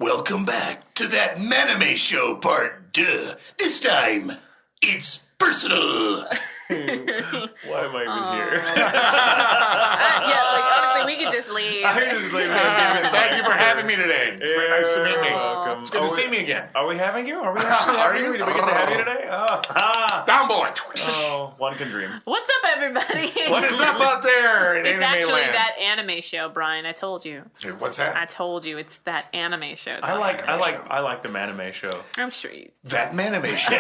Welcome back to that Manime Show part 2. This time, it's personal. Why am I even here? Honestly, we could just leave. I can just leave. Thank you for having me today. It's very nice to meet me. Welcome. It's good to see me again. Are we having you? Are we actually having you? Do we get to have you today? Down boy. Oh, one can dream. What's up, everybody? What is up out there in It's anime actually land? that anime show, Brian. I told you. Dude, what's that? I told you. It's that anime show. I like the anime show. I'm sure you. That Manime Show.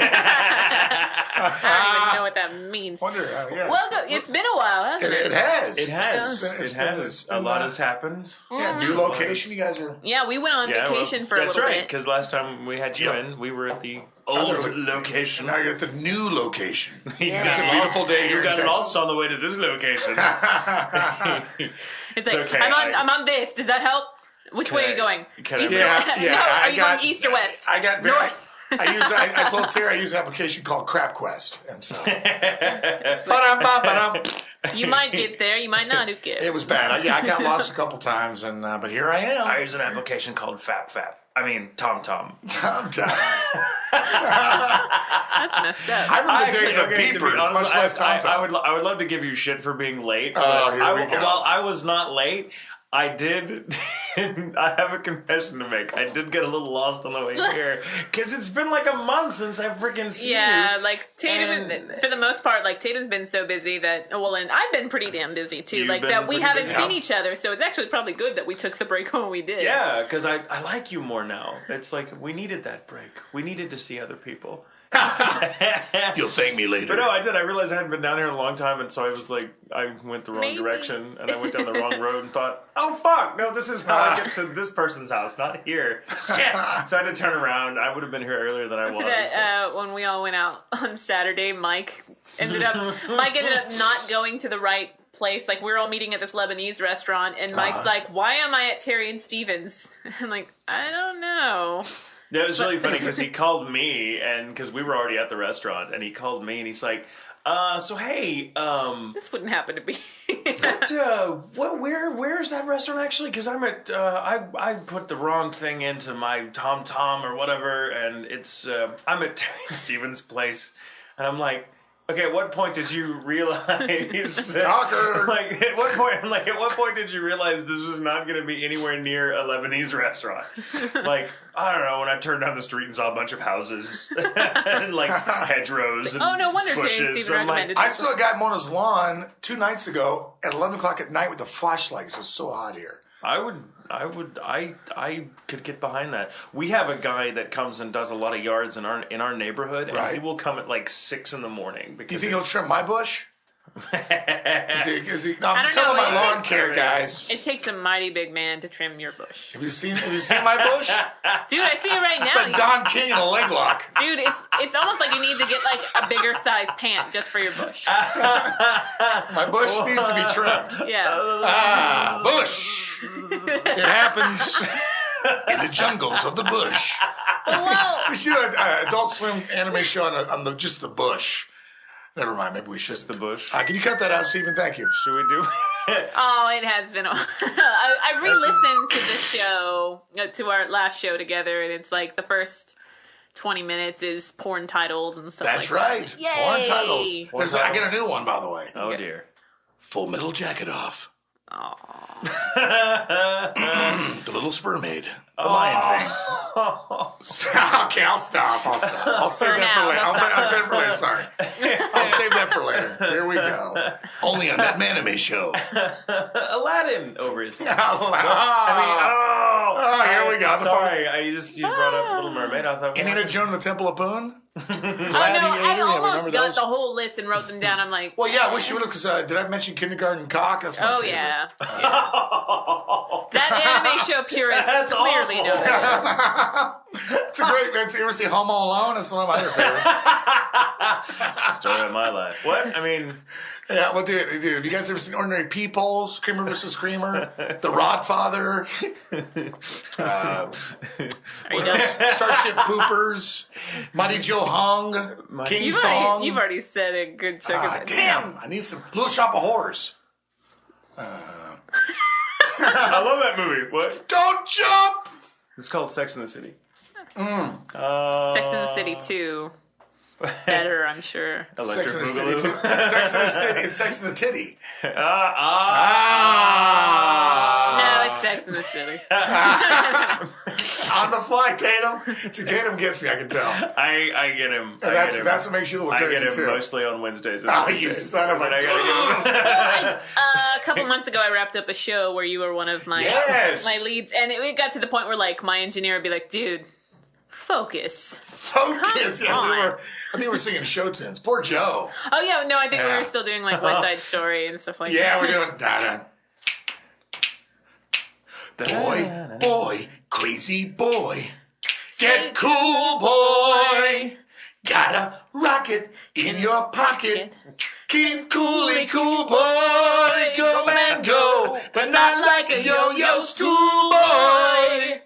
I don't even know what that means. Wonder, yeah. Well, it's been a while, hasn't it? It has. It has. It's It been- has. it's been, A lot has happened. Yeah, new location. You guys are. Yeah, we went on vacation for a that's little right, bit. because last time we had you in, we were at the old location. Now you're at the new location. Yeah. It's a beautiful day here You in got Texas. lost on the way to this location. It's like, okay, I'm on this. Does that help? Which way are you going? Can I- East or Yeah, west? yeah, No, I are you got- going east or west? I got North. I told Terri I use an application called Crap Quest, and so ba-dum-ba-ba-dum. You might get there. You might not. Who cares? It was bad. I got lost a couple times, and but here I am. I use an application called FapFap. I mean, TomTom. Tom. That's messed up. I remember the Actually, days of okay, to be beepers, honest, much less Tom. I would love to give you shit for being late. Oh, but here we go. While I was not late, I did. I have a confession to make. I did get a little lost on the way here because it's been like a month since I freaking seen Yeah, you. like Tatum, for the most part, like Tatum's been so busy that, well, and I've been pretty damn busy too, You've like been that we pretty haven't busy. seen each other, so it's actually probably good that we took the break when we did. Yeah, because I like you more now. It's like we needed that break. We needed to see other people. You'll thank me later. But no, I did. I realized I hadn't been down here in a long time, and so I was like, I went the wrong Maybe. direction, and I went down the wrong road and thought, oh fuck, no, this is how I get to this person's house, not here. Shit. So I had to turn around. I would have been here earlier than I was. For that, when we all went out on Saturday, Mike ended up not going to the right place. Like, we were all meeting at this Lebanese restaurant, and Mike's like, why am I at Terry and Stevens? I'm like, I don't know. Yeah, it was really funny because he called me, and because we were already at the restaurant, and he called me, and he's like, so hey, This wouldn't happen to be. where's that restaurant actually? Because I'm at, I put the wrong thing into my TomTom or whatever, and it's, I'm at Terry Stevens' place, and I'm like, okay, at what point did you realize? Stalker. Like, at what point did you realize this was not going to be anywhere near a Lebanese restaurant? Like, I don't know, when I turned down the street and saw a bunch of houses and like hedgerows and Oh, no wonder Terry and bushes. Steven I'm like, recommended I saw a guy mowing his lawn 2 nights ago at 11 o'clock at night with a flashlight. It was so hot here. I could get behind that. We have a guy that comes and does a lot of yards in our neighborhood, and Right. he will come at like 6 in the morning. Do you Because think he'll trim my bush? Is he? No, I I'm don't telling know, my it lawn takes- care guys. It takes a mighty big man to trim your bush. Have you seen my bush? Dude, I see it right It's now. like Don King in a leg lock. Dude, it's almost like you need to get like a bigger size pant just for your bush. My bush needs to be trimmed. Yeah. Bush. It happens in the jungles of the bush. Well, We should do an Adult Swim anime show on just the bush. Never mind. Maybe we should. Just the bush. Can you cut that out, Stephen? Thank you. Should we do? oh, it has been. I re-listened to the show, to our last show together, and it's like the first 20 minutes is porn titles and stuff That's like right. that. Yay! Porn titles. I get a new one, by the way. Oh dear. Full Metal Jacket Off. Aw. The Little Spermaid. The lion thing. Okay, I'll stop. I'll save For that now, for later. we'll stop. I'll save it for later. Sorry. I'll save that for later. Here we go. Only on that Manime Show. Aladdin over his. Oh, here we go. Sorry, you brought up Little Mermaid. I thought. Indiana Jones and the Temple of Poon? Oh, no, I almost remember got those? the whole list and wrote them down. I'm like, Well, yeah, I wish you would have, because did I mention Kindergarten Cock? That's my oh, favorite. yeah. That anime show purist That's clearly awful. knows it. It's a great. You ever see Home Alone? That's one of my other favorites. Story of my life. What? I mean, Yeah, well, dude, have you guys ever seen Ordinary Peoples? Creamer versus Creamer? The Rodfather? Are you done? Starship Poopers? Mighty Joe Hung? King You've Thong? already said a good chunk of it. Damn! I need some Little Shop of Horrors. I love that movie. What? Don't jump! It's called Sex in the City. Sex in the City 2. Better, I'm sure. Sex in the City. Sex in the City. It's Sex in the Titty. No, it's Sex in the City. On the fly, Tatum. See, Tatum gets me, I can tell. I get him. That's what makes you a little crazy, I get him too. mostly on Wednesdays. Oh, you son of a... I gotta give him. A couple months ago, I wrapped up a show where you were one of my my leads, and it got to the point where like my engineer would be like, "Dude, focus." Focus. Yeah, I think we were singing show tunes. Poor Joe. Oh yeah, no, I think we were still doing like West Side Story and stuff like that. Yeah, we're doing boy, crazy boy, get cool, boy. Got a rocket in your pocket. Keep coolly cool, boy. Go and go, but not like a yo-yo schoolboy.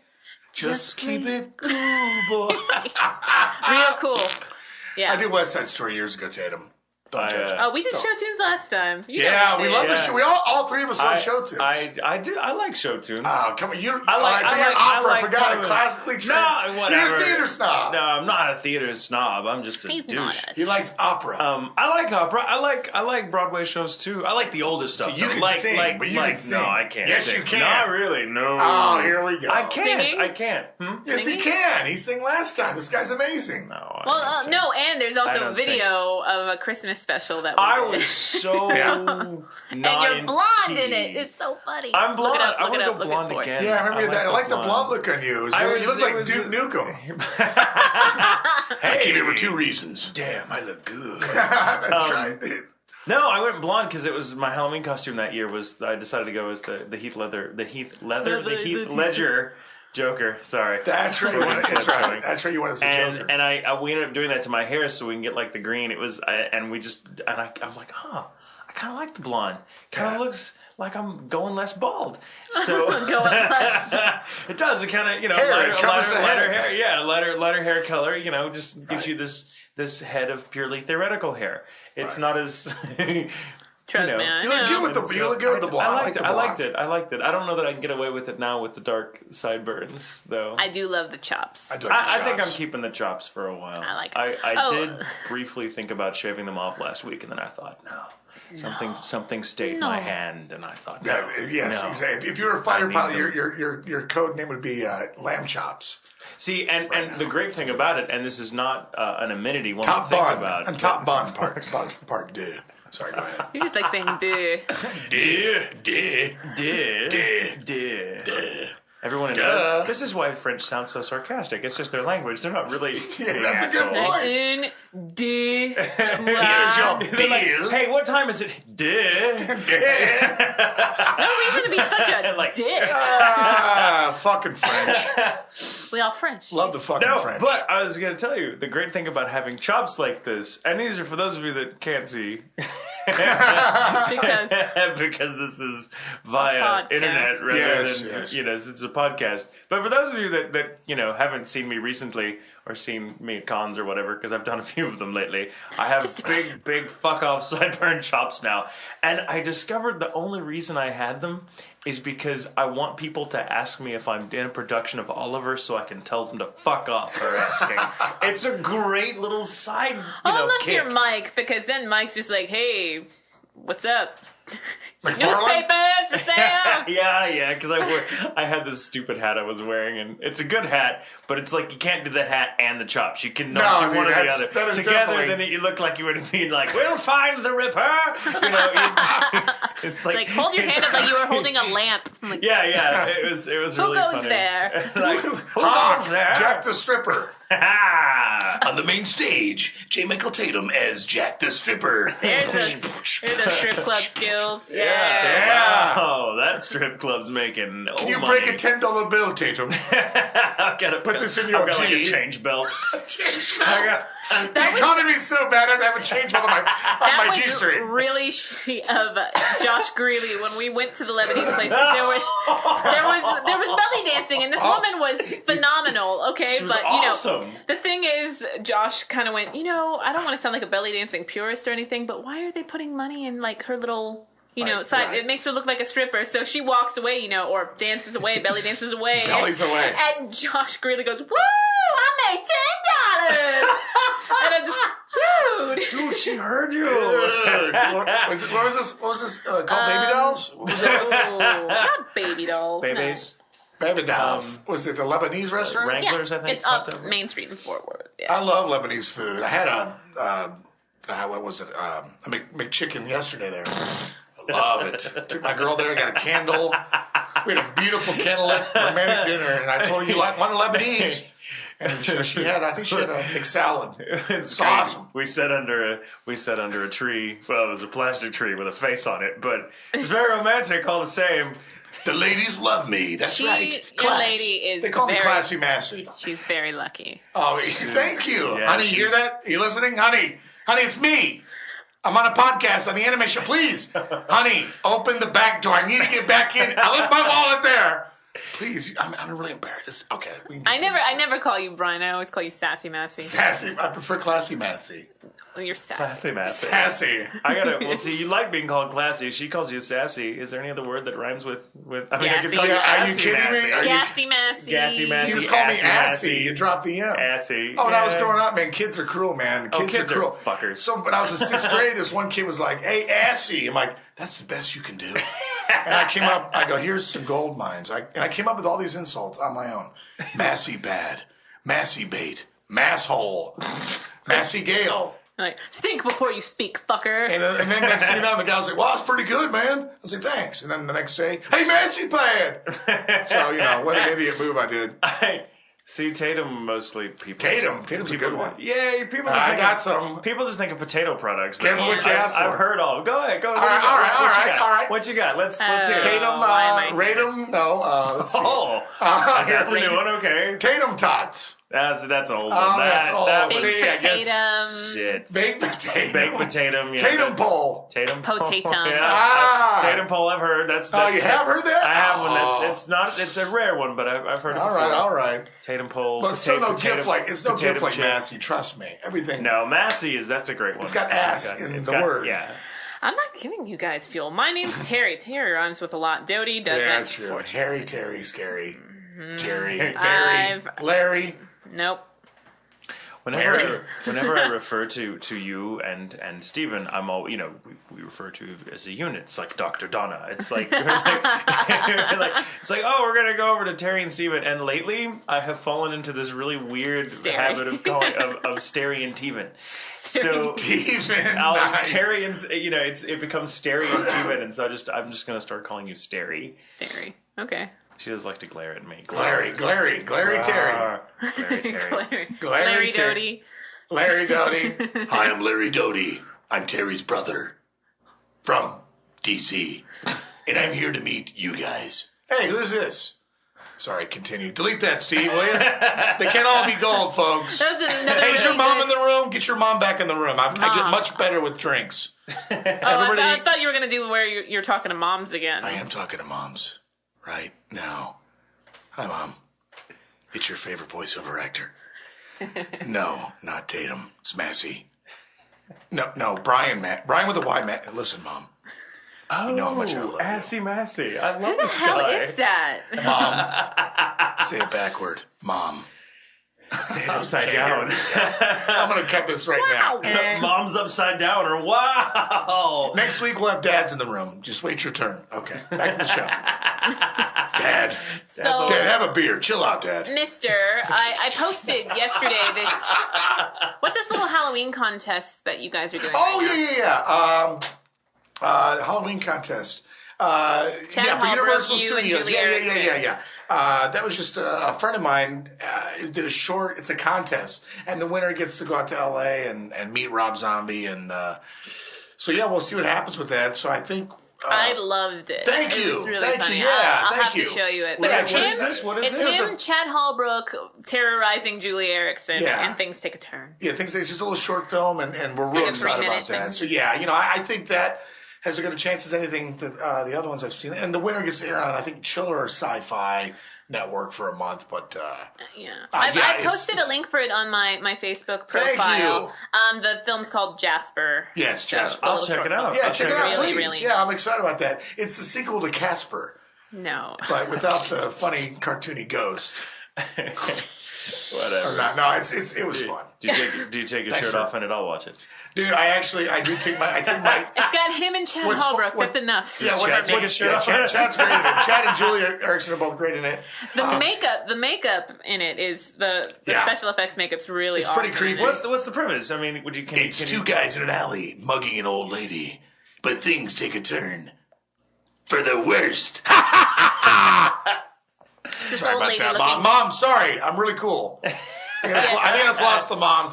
Just keep it cool, boy. Real cool. Yeah. I did West Side Story years ago, Tatum. Don't judge me. Oh, we did show tunes last time. We love the show. We all three of us love show tunes. I do. I like show tunes. Oh, come on. You're I opera. like Forgot a classically trained. No, whatever. You're a theater snob. No, I'm not a theater snob. I'm just a He's douche. not. He likes opera. I like opera. I like Broadway shows too. I like the oldest stuff. So you can sing, but you can sing. No, I can't. Yes, sing. you can. Not really. No. Oh, here we go. I can't. Singing? I can't. Yes, Singing? he can. He sang last time. This guy's amazing. No. Well, no, and there's also a don't video of a Christmas special that we I did. was so not And you're blonde in key. it. It's so funny. I'm blonde. Look it up. I want to go Look it blonde for it. again. Yeah, I remember that. I like the blonde look. look on you. I You look like Duke Nukem. I came here for two reasons. Damn, I look good. That's right, dude. No, I went blonde because it was my Halloween costume that year. I decided to go as the Heath Ledger Joker. Sorry, That's right. That's right. That's right. You want to see Joker. And we ended up doing that to my hair so we can get like the green. It was I was like, I kind of like the blonde. Kind of looks like I'm going less bald. So it does. It kind of lighter hair. Yeah, lighter hair color. Just gives you this head of purely theoretical hair. It's not as. Trust me, I You look good with the blonde. I liked it. I don't know that I can get away with it now with the dark sideburns, though. I do love the chops. I think I'm keeping the chops for a while. I like it. I did briefly think about shaving them off last week, and then I thought, something stayed my hand, and I thought, exactly. If you were a fighter pilot, your code name would be Lamb Chops. See, and the great thing about it, and this is not an amenity one Top to think bun. about. And top bun part deux. Sorry, go ahead. You just like saying duh. Duh. Everyone knows. This is why French sounds so sarcastic. It's just their language. They're not really. That's a good point. Here's your bill. Hey, what time is it? Duh. No reason to be such a dick. Fucking French. We all French. Love the fucking French. But I was going to tell you, the great thing about having chops like this, and these are for those of you that can't see. because this is via internet rather than it's a podcast. But for those of you that haven't seen me recently or seen me at cons or whatever, because I've done a few of them lately, I have big fuck off sideburn chops now, and I discovered the only reason I had them is because I want people to ask me if I'm in a production of Oliver so I can tell them to fuck off for asking. It's a great little side, unless kick. you're Mike, because then Mike's just like, hey, what's up? McFarlane? Newspapers for sale. yeah, because I had this stupid hat I was wearing, and it's a good hat, but it's like you can't do the hat and the chops. You can do one or the other. That is together. definitely... Then you look like you would have been like, "We'll find the Ripper." It's like hold your hand up like you were holding a lamp. I'm like, yeah. It was really who goes funny. there? Like, who goes there? Jack the Stripper. On the main stage, J. Michael Tatum as Jack the Stripper. There's those strip club skills. Yeah. Oh, that strip club's making Can you money. break a $10 bill, Tatum? Put this in your I've got like a tea. change belt. The economy's so bad I have to have a change belt on my G-string. That was really shitty of Josh Greeley when we went to the Lebanese place. There was belly dancing, and this woman was phenomenal. Okay, She was but awesome. the thing is, Josh kind of went, I don't want to sound like a belly dancing purist or anything, but why are they putting money in like her little It makes her look like a stripper. So she walks away, or dances away, belly dances away. Belly's away. And Josh Greeley goes, "Woo! I made $10." And I'm just, Dude, she heard you. What was this called? Baby dolls? What was that? not baby dolls. Babies. Baby dolls. Was it a Lebanese restaurant? Wranglers, No. I think. It's up Main Street in Fort Worth. Yeah. I love Lebanese food. I had what was it? A McChicken yesterday there. I love it. Took my girl there, got a candle. We had a beautiful candlelit romantic dinner, and I told her you want a Lebanese. And she had a McSalad. It's awesome. We sat under a tree. Well, it was a plastic tree with a face on it, but it's very romantic all the same. The ladies love me. That's right. Your lady is They call me Classy Massey. She's very lucky. Oh, thank you. Yeah, honey, you hear that? Are you listening? Honey, it's me. I'm on a podcast on the animation. Please, honey, open the back door. I need to get back in. I left my wallet there. Please, I'm really embarrassed. Okay. I never call you Brian. I always call you Sassy Massey. Sassy. I prefer Classy Massey. Well, you're sassy. Classy Massey. Sassy. Well, see, you like being called classy. She calls you sassy. Is there any other word that rhymes with I mean, I could call you Are you assy kidding me? Massey. Gassy Massey. Gassy Massey. You just call me Assy Assy. Massey. You drop the M. Assy. Oh, when I was growing up, man, kids are cruel, man. Kids are cruel. fuckers. So when I was in 6th grade, this one kid was like, "Hey, Assy." I'm like, "That's the best you can do." And I go, "Here's some gold mines." And I came up with all these insults on my own. Massy bad. Massy bait. Masshole. Massy Gale. Like, think before you speak, fucker. And then next thing you know, the guy was like, "Well, that's pretty good, man." I was like, "Thanks." And then the next day, "Hey, Massy Pad." So, what an idiot move I did. See, Tatum mostly people. Tatum's a good one. Yeah, people. Just I got some. People just think of potato products. Careful what you ask for. I've heard all. Go ahead. All right. What you got? Let's hear it. Tatum, Ratum, no. Let's see. That's a new one. Okay. Tatum tots. That's an old one. That's old. Baked potato. Shit. Baked potato. Baked potato. Yeah. Tatum pole. Tatum pole. Potatum. Yeah. Tatum pole. I've heard. That's you have heard that? I have one. It's a rare one, but I've heard it before. All right. Tatum pole. But it's still no gift like chip. Massey. Trust me. Everything. No, Massey that's a great one. It's got ass in the word. Yeah. I'm not giving you guys fuel. My name's Terry. Terry rhymes with a lot. Doty doesn't. Yeah, that's true. Terry, scary. Jerry, Barry, Larry. Nope. Whenever I refer to you and Stephen, I'm all we refer to as a unit. It's like Dr. Donna. It's like it's like we're gonna go over to Terry and Stephen. And lately, I have fallen into this really weird habit of calling of Steri and Teven. So Teven, nice. Terry and it becomes Steri and Teven, and so I'm just gonna start calling you Steri. Steri. Okay. She does like to glare at me. Glary Terry. Glary Terry. Larry Doty. Larry Doty. Hi, I'm Larry Doty. I'm Terry's brother from D.C. And I'm here to meet you guys. Hey, who's this? Sorry, continue. Delete that, Steve, will you? They can't all be gold, folks. Hey, is your mom in the room? Get your mom back in the room. I get much better with drinks. I thought you were going to do where you're talking to moms again. I am talking to moms. Right now. Hi, Mom. It's your favorite voiceover actor. No, not Tatum. It's Massey. No, Brian with a Y. Listen, Mom. Oh, you know how much I love Assy Massey. I love Who the this hell guy. is that? Mom. Say it backward. Mom. Say it upside down. I'm going to cut this right now. Mom's upside down, or wow. Next week we'll have dads in the room. Just wait your turn. Okay, back to the show. Dad, have a beer. Chill out, Dad. Mister, I posted yesterday this. What's this little Halloween contest that you guys are doing? Oh, yeah. Halloween contest. For Universal Studios. Yeah. That was just a friend of mine did a short. It's a contest, and the winner gets to go out to L.A. and meet Rob Zombie, and so we'll see what happens with that. So I think I loved it. Thank you. It was really Thank funny. you. Yeah, I'll thank have you. to show you it. What But is this? What is it's this? him, Chad Hallbrook, terrorizing Julie Erickson, and things take a turn. Yeah, it's just a little short film, and we're real excited about that. So I think that has as good a chance as anything that the other ones I've seen. And the winner gets to air on, I think, Chiller or Sci-Fi. network for a month, but I posted a link for it on my Facebook profile. Thank you. The film's called Jasper. Yes, Jasper. I'll check it out. Yeah, check it out, really, please. really Yeah, I'm excited about that. It's the sequel to Casper, No. but without the funny, cartoony ghost. Whatever. No, it was fun. Do you take your Thanks shirt for- off and I'll watch it? Dude, I do take my. It's got him and Chad What's- Holbrook. what- That's enough. Yeah, Chad take his shirt off? Chad's great in it. Chad and Julia Erickson are both great in it. The makeup in it is the special effects makeup's really It's awesome. pretty creepy. in it. What's the premise? I mean, It's two guys in an alley mugging an old lady, but things take a turn for the worst. It's this Sorry old about lady that, looking. Mom. Sorry, I'm really cool. I think I just lost the mom.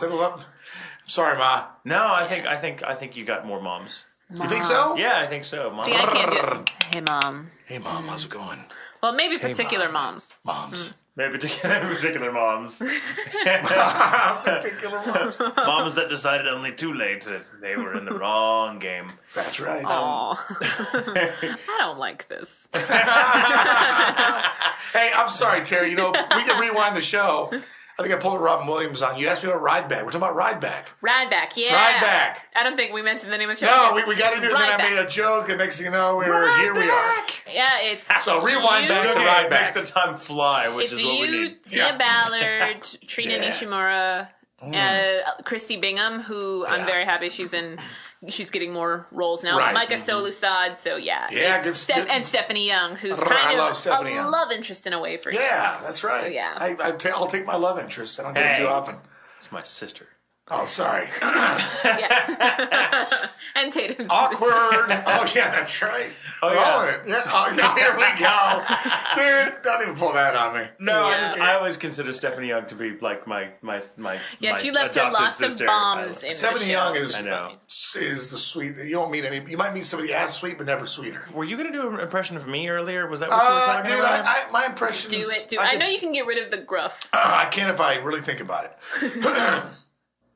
Sorry, Ma. No, I think you got more moms. You think so? Yeah, I think so. Mom. See, I can't do it. Hey, Mom. Hey, Mom, how's it going? Well, maybe particular moms. Moms. Maybe particular moms. Particular moms. Moms that decided only too late that they were in the wrong game. That's right. Aw. I don't like this. Hey, I'm sorry, Terry. We can rewind the show. I think I pulled a Robin Williams on. You asked me about Ride Back. We're talking about Ride Back. Ride Back, yeah. Ride Back. I don't think we mentioned the name of the show. No, we got into it, and then Ride I made a joke, and next thing you know, here we are. Yeah, it's So rewind back It's to okay, Ride it Back. makes the time fly, which it's is what we you, need. Tia Yeah. Ballard, Trina Yeah. Nishimura, Christy Bingham, who I'm very happy she's getting more roles now. Right. Micah Solusad, so yeah. Yeah, It's good- and Stephanie Young, who's I kind love of Stephanie a Young. love interest in A Way for You. Yeah, that's right. So, yeah. I'll take my love interest. I don't get it Hey. too often. It's my sister. Oh, sorry. Yeah. And Tatum's Awkward. Oh, yeah, that's right. Oh, We're yeah. all in it. Yeah. Oh, yeah, here we go. Dude, don't even pull that on me. No, Yeah. I always consider Stephanie Young to be like my Yeah, my she left her adopted lots sister. of bombs in the Stephanie show. Young I know. is the sweet. You don't meet any. You might meet somebody as sweet, but never sweeter. Were you going to do an impression of me earlier? Was that what you were talking Dude, about? my impression Do is. it. I know you can get rid of the gruff. I can if I really think about it.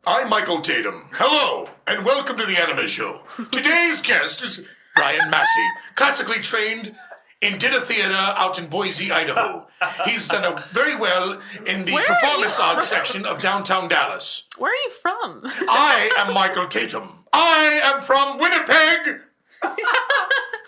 I'm Michael Tatum. Hello, and welcome to the Anime Show. Today's guest is Bryan Massey, classically trained in dinner theater out in Boise, Idaho. He's done very well in the Where are performance you arts section of downtown Dallas. Where are you from? I am Michael Tatum. I am from Winnipeg.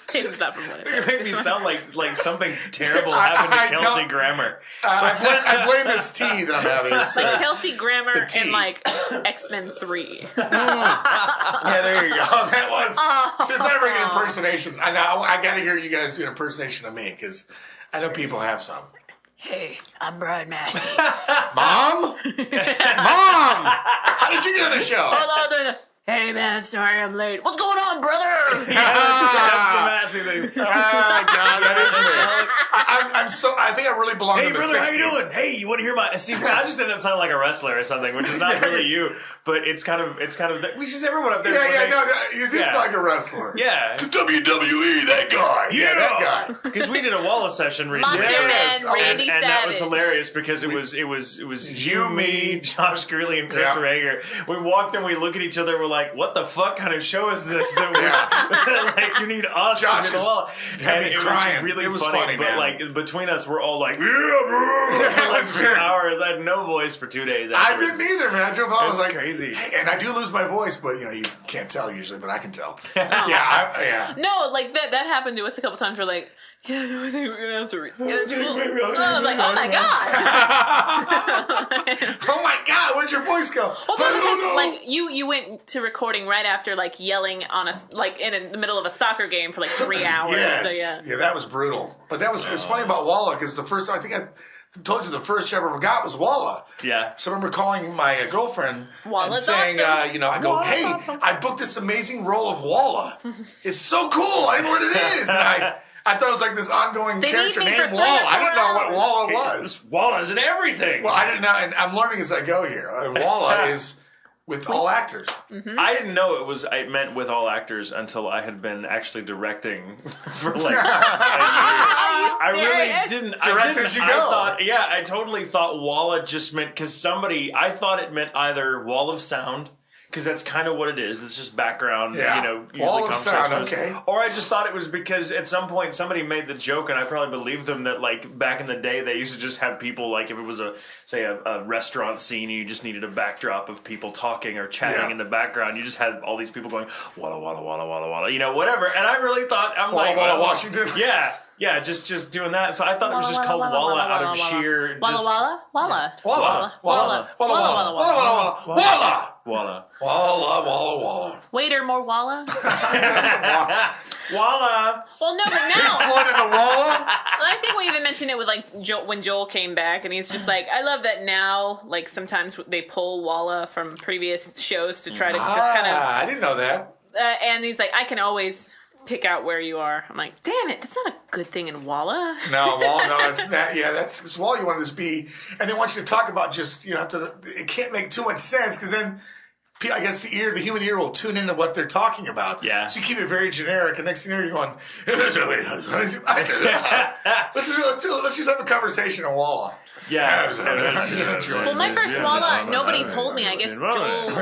Tatum's not from You Winnipeg. make me sound like something terrible happened I to Kelsey don't- Grammer. I blame this tea that I'm having. It's, Like Kelsey Grammer tea. and like X-Men 3. yeah, there you go. That was. So it's not a regular impersonation. I know. I got to hear you guys do an impersonation of me because I know people have some. Hey, I'm Bryan Massey. Mom? Mom! How did you get on the show? Hey man, sorry I'm late. What's going on, brother? That's the Massey thing. Oh, my God, that is me. I'm so. I think I really belong Hey in the brother, 60s. how you doing? Hey, you want to hear my? See, I just ended up sounding like a wrestler or something, which is not really you, but it's kind of. We just everyone up there. Yeah, no, you did sound like a wrestler. Yeah. The WWE, that guy. Yeah, that guy. Because we did a Wallace session recently. Macho Yes. Man, Randy And Savage. that was hilarious because it was you, me, Josh Greeley, and Chris Yeah. Rager. We walked and we look at each other. We're like, "What the fuck kind of show is this? That we like you need us Josh to do the is wall." had And me it crying. was really It was funny, funny, but man. like between us, we're all like, "Yeah, bro!" Yeah, For it like was 2 weird. hours. I had no voice for 2 days. I afterwards. didn't either, man. I drove home. I was That's like, crazy. Hey, and I do lose my voice, but you can't tell usually, but I can tell. Yeah. No, like that happened to us a couple times. We're like, yeah, no, I think we're gonna have to reschedule. I'm like, oh my god. Oh my God, where'd your voice go? Well, I because, don't know. like you went to recording right after like yelling on us like in the middle of a soccer game for like 3 hours. Yes. So yeah. That was brutal. But it's funny about Walla because the first, I think I told you the first job I ever got was Walla. Yeah. So I remember calling my girlfriend Walla's and saying, awesome. I go, hey, I booked this amazing role of Walla. It's so cool. I didn't know what it is. And I thought it was like this ongoing They character need me named for Walla. 3 or I didn't know 4 what Walla was. Walla's and everything. Well, I didn't know, and I'm learning as I go here. And Walla is with all actors. I didn't know it meant with all actors until I had been actually directing for like a year. I really didn't. Direct as you go. I totally thought Walla just meant because I thought it meant either wall of sound because that's kind of what it is. It's just background, Yeah. usually Wall of sound, conversation. okay. Or I just thought it was because at some point somebody made the joke, and I probably believed them, that like back in the day they used to just have people, like if it was a restaurant scene, you just needed a backdrop of people talking or chatting in the background. You just had all these people going walla walla walla walla walla, whatever. And I really thought Walla Washington. Yeah, just doing that. So I thought it was just called Walla out of sheer just Walla. Walla. Walla. Walla. Walla. Walla. Walla. Walla. Walla, walla, walla. Waiter, more Walla? Walla. Well, no, but now... Flood in the Walla? I think we even mentioned it with, like, when Joel came back, and he's just like, I love that now, like, sometimes they pull Walla from previous shows to try to just kind of... I didn't know that. And he's like, I can always pick out where you are. I'm like, damn it, that's not a good thing in Walla. No, it's not. Yeah, that's Walla you want to be. And they want you to talk about just, it can't make too much sense because then I guess the human ear will tune into what they're talking about. Yeah. So you keep it very generic, and next thing you're going, let's just have a conversation on Walla. Yeah. Well, my first Walla, nobody told me. I guess Joel.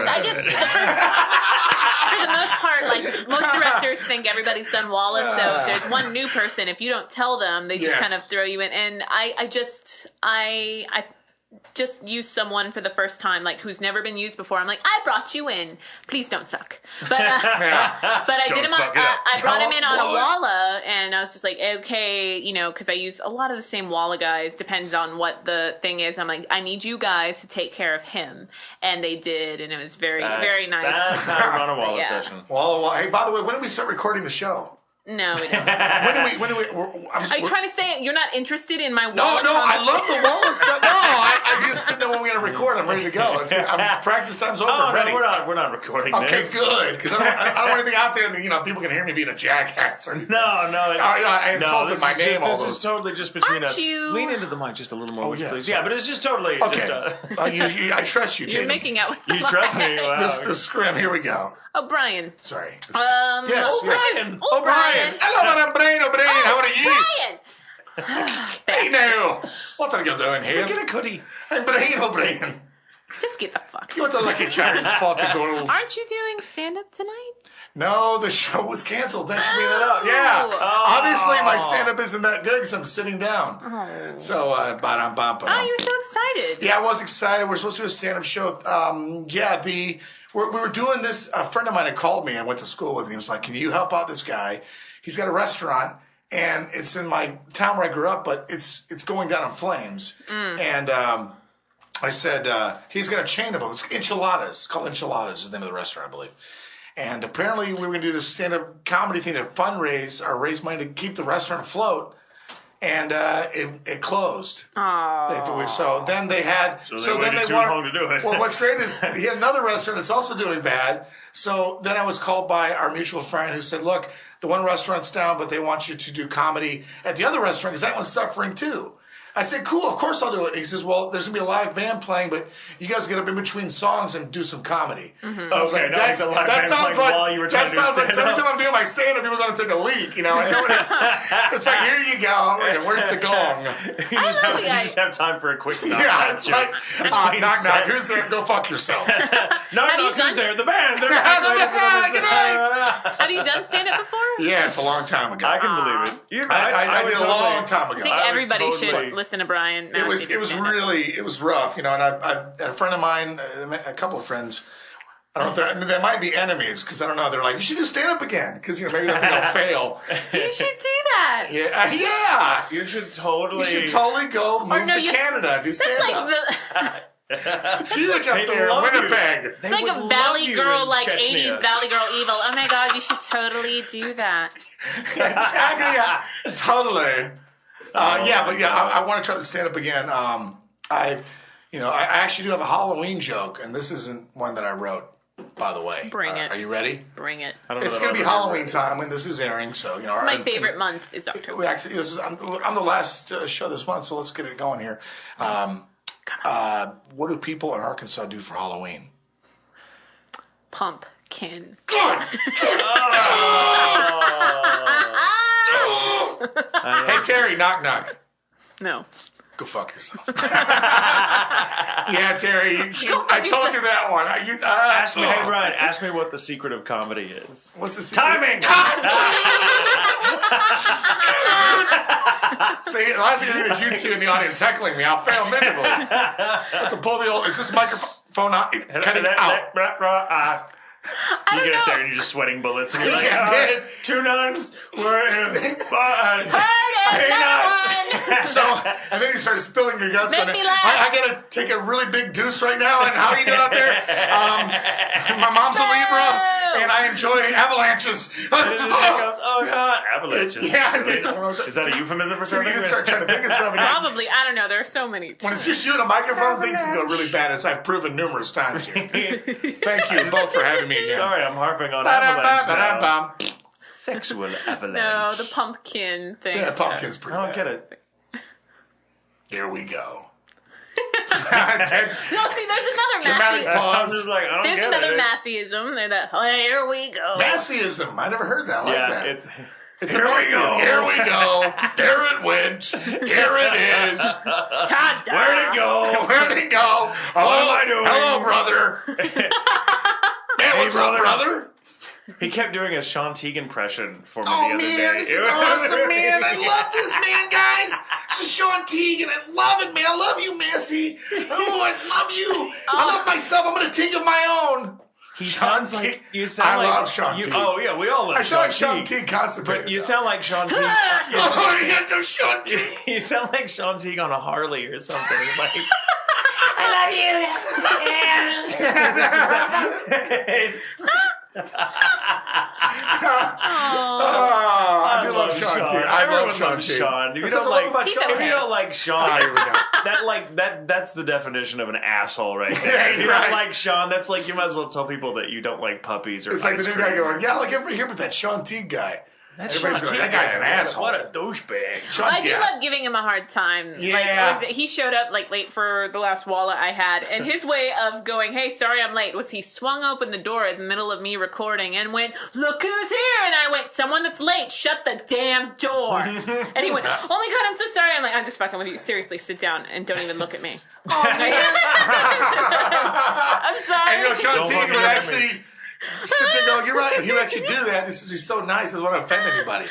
I guess for the most part, like most directors think everybody's done Walla. So if there's one new person, if you don't tell them, they just kind of throw you in. And I just use someone for the first time, like who's never been used before. I'm like, I brought you in. Please don't suck. But I did him. I brought him in on a Walla, and I was just like, okay, because I use a lot of the same Walla guys. Depends on what the thing is. I'm like, I need you guys to take care of him, and they did, and it was very nice. That's how to run a Walla session. Walla. Hey, by the way, when did we start recording the show? No, we don't. When do we? Are you trying to say you're not interested in my Walla? No, I love the Walla stuff. No, I just didn't know when we're going to record. I'm ready to go. Practice time's over. Oh, ready. No, we're not recording this. Okay, good. Because I don't want anything out there that people can hear me being a jackass or anything. No. I insulted my name. This is totally just between us. You... Lean into the mic just a little more, please. Sorry. Yeah, but it's just totally. Okay. I trust you, Tatum. You're making out with the You trust me? Wow. This scrim. Here we go. Oh, Brian. Sorry. Yes. Brian. Oh, Brian. Hello, Madam Brain. How are you? Brian. Hey now. What are you doing here? Get a hoodie. I'm Brian. Just get the fuck. You want the lucky charms pot to go? Aren't you doing stand-up tonight? No, the show was canceled. Thanks for bringing that up. Yeah. Obviously, my stand-up isn't that good because I'm sitting down. So, Oh, you were so excited. Yeah, I was excited. We're supposed to do a stand-up show. We were doing this. A friend of mine had called me. I went to school with him. He was like, can you help out this guy? He's got a restaurant, and it's in my town where I grew up, but it's going down in flames. And I said, he's got a chain of them. It's Enchiladas. It's called Enchiladas is the name of the restaurant, I believe. And apparently we were going to do this stand-up comedy thing to fundraise or raise money to keep the restaurant afloat. And it closed. So then they had. So then they wanted. Long to do it. Well, what's great is he had another restaurant that's also doing bad. So then I was called by our mutual friend who said, "Look, the one restaurant's down, but they want you to do comedy at the other restaurant because that one's suffering too." I said, cool, of course I'll do it. And he says, well, there's going to be a live band playing, but you guys get up in between songs and do some comedy. I was like, that sounds like every time I'm doing my stand-up, people are going to take a leak, And it's like, here you go. Where's the gong? You just have time for a quick knock. Yeah, it's like, knock. Who's there? Go fuck yourself. knock, who's there? The band. Good night. Have you done stand-up before? Yeah, it's a long time ago. I can believe it. I did a long time ago. I think everybody should listen to Brian Massey. It was rough, And I a friend of mine, a couple of friends. I don't know if they might be enemies because I don't know. They're like, you should just stand up again because maybe they'll fail. You should do that. Yeah. You should totally go move to Canada. Do stand up. It's huge up there in Winnipeg. It's like a Valley Girl, like 80s Valley Girl evil. Oh my God, you should totally do that. Exactly. Yeah. Totally. I want to try to stand up again. I actually do have a Halloween joke, and this isn't one that I wrote, by the way. Bring it. Are you ready? Bring it. It's going to be Halloween time when this is airing, so It's my favorite month is October. I'm the last show this month, so let's get it going here. What do people in Arkansas do for Halloween? Pumpkin. Good. Hey, Terry, knock knock. No. Go fuck yourself. Yeah, Terry. I told you that one. Ask me, hey, Brian, ask me what the secret of comedy is. What's the secret? Timing! See, the last thing I need is you two in the audience heckling me. I'll fail miserably. I have to pull the old... Is this microphone out? Cut it out. You get up there and you're just sweating bullets. And you're like, Yeah, dude. 2 nuns were in peanuts. So, and then he started spilling your guts. Make me laugh. I gotta take a really big deuce right now. And how are you doing out there? My mom's a Libra, and I enjoy avalanches. Oh God, avalanches. Yeah, I did. Is that a euphemism for So you something? just start trying to think of something. Probably. I don't know. There are so many. When it's just you and a microphone, things can go really bad, as I've proven numerous times here. Thank you both for having me again. Sorry, I'm harping on avalanche now. Ba-da-ba-ba-da-bum. Sexual avalanche. No, the pumpkin thing. Yeah, pumpkin's pretty I bad. don't get it. Here we go. No, see, there's another Dramatic Massey. pause. I'm just like, I don't There's get another it. Masseyism. They're that, oh, here we go. Massyism. I never heard that like that. Yeah, It's Here a we Massyism. go. Here we go. There it went. Here it is. Ta-da. where'd it go? Where'd it go? What am I doing? Hello, brother. Man, what's up, brother? He kept doing a Sean Teague impression for me Oh, the other man, day. this is awesome, man. I love this, man, guys. This is Sean Teague, and I love it, man. I love you, Massey. Oh, I love you. I love myself. I'm going to Teague of my own. He Sean sounds like Teague. you sound I like love Sean Teague. Oh yeah, we all love I sound like Sean Teague. Teague constipated. But you sound like Sean Teague. Oh, yeah, no, Sean Teague. You sound like Sean Teague on a Harley or something. Like I do love Sean Teague. I Everyone love Sean loves Teague. Sean. If you What's don't that like, love about Sean? if you don't like Sean, Here we go. that's the definition of an asshole, right there. Yeah, If you you're don't right. like Sean, that's like you might as well tell people that you don't like puppies or It's like ice the new cream. guy going, yeah, like everybody here but that Sean Teague guy. Everybody's going, that guy's an asshole. What a douchebag. Sean, I do yeah. love giving him a hard time. Yeah. Like, he showed up like late for the last wallet I had, and his way of going, "Hey, sorry I'm late," was he swung open the door in the middle of me recording and went, "Look who's here!" And I went, "Someone that's late, shut the damn door." And he went, "Oh my God, I'm so sorry." I'm like, "I'm just fucking with you. Seriously, sit down and don't even look at me." Oh, man. I'm sorry. And you know, Sean Don't Teague fucking would look at actually sit there going, you're right, he would actually do that. He's so nice, he doesn't want to offend anybody.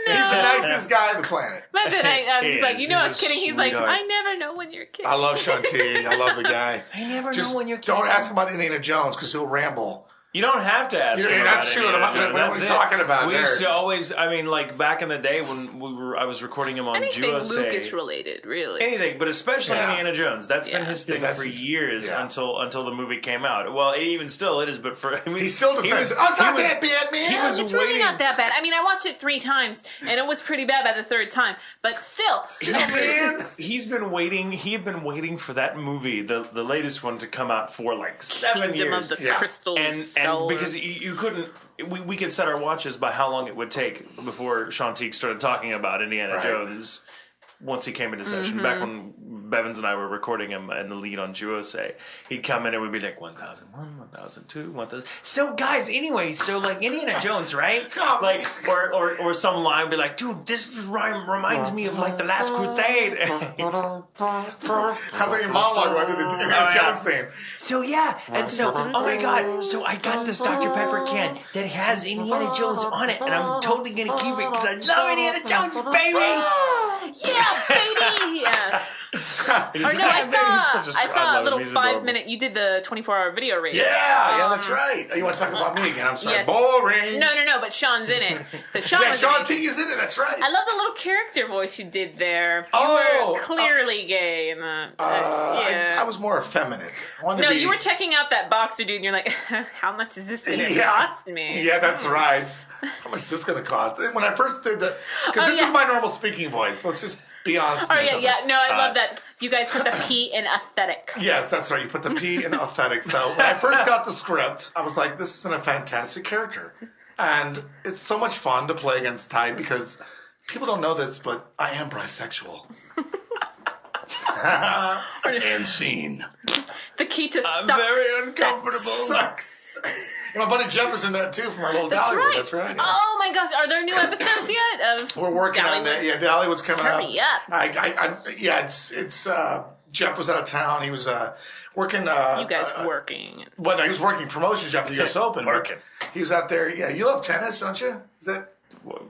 He's the nicest guy on the planet. But then I was He like, is. you know, I was He's a kidding. He's like, sweetheart. I never know when you're kidding. I love Sean Teague. I love the guy. I never Just know when you're kidding. don't ask him about Indiana Jones because he'll ramble. You don't have to ask Yeah, him that's about true. any of What it. are we That's it. talking about We there? used to always, I mean, like back in the day when I was recording him on Anything USA. Lucas related, really. Anything, but especially Yeah. Indiana Jones. That's been Yeah. his thing that's for his- years yeah. until the movie came out. Well, even still, it is. But for I mean, He still defends it. Oh, it's not that bad, man. He was It's waiting. really not that bad. I mean, I watched it 3 times, and it was pretty bad by the 3rd time. But still, Man. He's been waiting. He had been waiting for that movie, the latest one, to come out for like 7 Kingdom years. of the Yeah. Crystal and Skull. because you couldn't, we could set our watches by how long it would take before Sean Teague started talking about Indiana Right. Jones once he came into session. Back when Bevins and I were recording him in the lead on Juose, he'd come in and we'd be like 1001, 1002, 1000. So guys, anyway, so like Indiana Jones, right? Oh, Like or some line be like, dude, this rhyme reminds me of like the Last Crusade. How's like your monologue when I did the Indiana Jones thing? So yeah, and so oh my god, so I got this Dr. Pepper can that has Indiana Jones on it, and I'm totally gonna keep it because I love Indiana Jones, baby. yeah, baby! Yeah. Or no, He's such a- I I saw love a him. little He's 5 adorable. minute. You did the 24-hour video rate. Yeah, that's right. Oh, you want to talk about me again? I'm sorry. Yes. Boring. No, but Sean's in it. So Sean Yeah, was Sean in it. Teague is in it. That's right. I love the little character voice you did there. You Oh, were clearly gay in that. Yeah. I was more effeminate. I wanted No, to be, you were checking out that boxer dude, and you're like, how much is this going to cost me? Yeah, that's right. How much is this going to cost? When I first did the, because this yeah. is my normal speaking voice. Let's just be honest. Oh, with each yeah, other. yeah. No, I love that. You guys put the P in aesthetic. Yes, that's right. You put the P in aesthetic. So when I first got the script, I was like, this isn't a fantastic character. And it's so much fun to play against Ty because people don't know this, but I am bisexual. And scene. The key to I'm suck very uncomfortable. Sucks. My buddy Jeff was in that too from our little That's Dollywood. right. That's right. Yeah. Oh my gosh, are there new episodes yet? Of We're working on that. Yeah, Dollywood's coming Hurry up. Yeah, it's Jeff was out of town. He was working. You guys working? Well, no, he was working promotions job at the U.S. Open. Working. He was out there. Yeah, you love tennis, don't you? Is that? What?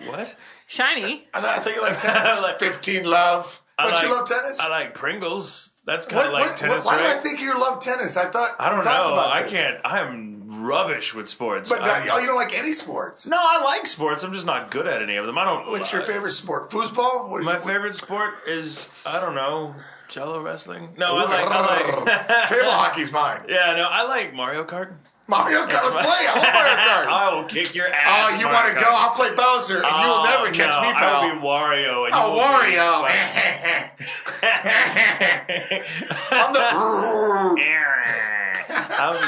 What? Shiny. I think you like tennis. 15 love. Don't you love tennis? I like Pringles. That's kind of like tennis, why right? do I think you love tennis? I thought I don't we talked know. about I this. can't. I'm rubbish with sports. But you don't like any sports. No, I like sports. I'm just not good at any of them. I don't. What's your favorite sport? Foosball? My favorite sport is, I don't know, Jello wrestling. No, I like table hockey's mine. Yeah, no, I like Mario Kart. Mario Kart. Let's play. I love Mario Kart. I will kick your ass. Oh, you want to go? I'll play Bowser, and you will never catch me, pal. I'll be Wario. And Wario. I'm the.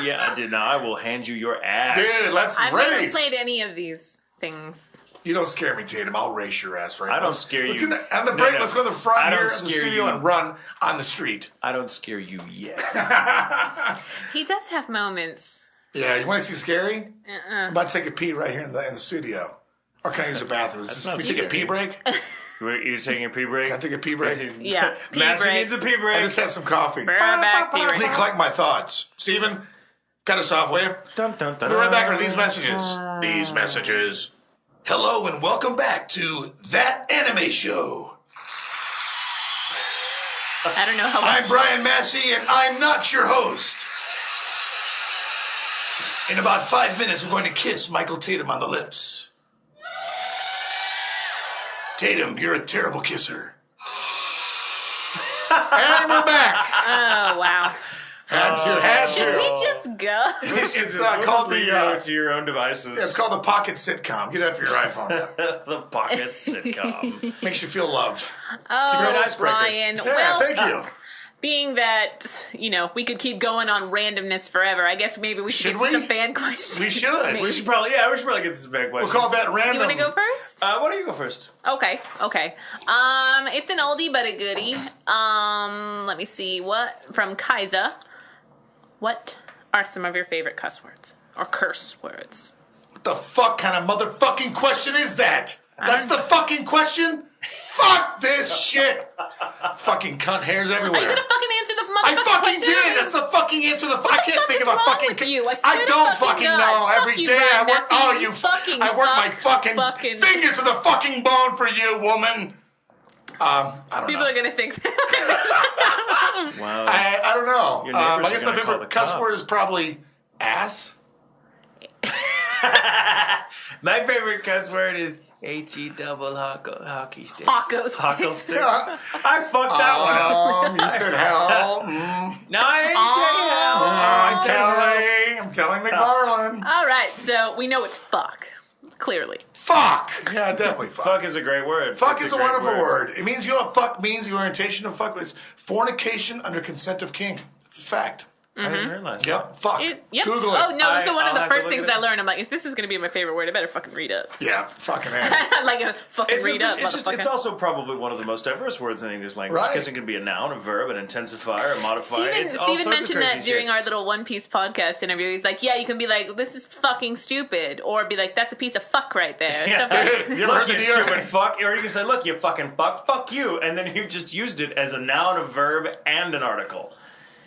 Yeah, dude, now I will hand you your ass. Dude, let's I've race. never played any of these things. You don't scare me, Tatum. I'll race your ass right now. I don't scare you. On the break, No. let's go to the front I don't here of the scare studio you. and run on the street. I don't scare you yet. He does have moments. Yeah, you want to see scary? I'm about to take a pee right here in the studio. Or can I use the bathroom? Can we take a pee break? You're taking a pee break? Can I take a pee break? Yeah, pee Massey break. needs a pee break. I just had some coffee. Bring her back, pee Let me break. collect my thoughts. Steven, cut us off, will you? Dun, dun, dun, We'll be right back with these messages. These messages. Hello and welcome back to That Anime Show. I don't know how. I'm Bryan Massey and I'm not your host. In about 5 minutes, I'm going to kiss Michael Tatum on the lips. Tatum, you're a terrible kisser. And we're back. Oh wow. Had to. Should we just go? It's called to your own devices. It's called the Pocket Sitcom. Get it for your iPhone. The pocket sitcom. Makes you feel loved. Oh, great icebreaker. Brian. Yeah, Well, thank you. being that, we could keep going on randomness forever, I guess maybe we should Should get we? some fan questions. We should. Maybe. We should probably get this big We'll question. call that random. You want to go first? Why don't you go first? Okay. It's an oldie but a goodie. Let me see. What from Kaiza? What are some of your favorite cuss words or curse words? What the fuck kind of motherfucking question is that? That's the fucking question? Fuck this shit. Fucking cunt hairs everywhere. Are you gonna fucking answer the motherfucking I fucking question? did. That's the fucking answer. I can't think of a wrong fucking. with you? I swear I to don't fucking fucking God. know. Fuck Every you, day I Brian work. Massey, Oh, you you fucking I work my fuck, fucking fingers to the fucking bone for you, woman. I don't People know. are gonna think. Wow. I don't know. Your neighbors I guess are my gonna call the favorite cuss cops. word is probably ass. My favorite cuss word is HE double hockey stick. Taco Taco sticks. sticks. I fucked that one up. You said hell. No, I didn't say hell. I'm telling McFarlane. All right, so we know it's fuck. Clearly. Fuck. Yeah, definitely fuck. Fuck is a great word. Fuck It's is a great wonderful word. It means, you know what fuck means? The orientation of fuck is fornication under consent of king. It's a fact. I didn't realize. Yep, fuck. Yep. Google it. Oh no! So one I'll of the have to first look things it I up. learned, I'm like, if this is going to be my favorite word, I better fucking read up. Yeah, fucking A. Like a fucking read up, motherfucker. It's also probably one of the most diverse words in the English language. Right. Because it can be a noun, a verb, an intensifier, a modifier. It's all Steven sorts of mentioned crazy that during shit. our little One Piece podcast interview. He's like, yeah, you can be like, this is fucking stupid, or be like, that's a piece of fuck right there. Yeah. Stuff like- Dude, you ever Look, heard the you New York? stupid fuck. Or you can say, look, you fucking fuck you. And then you've just used it as a noun, a verb, and an article.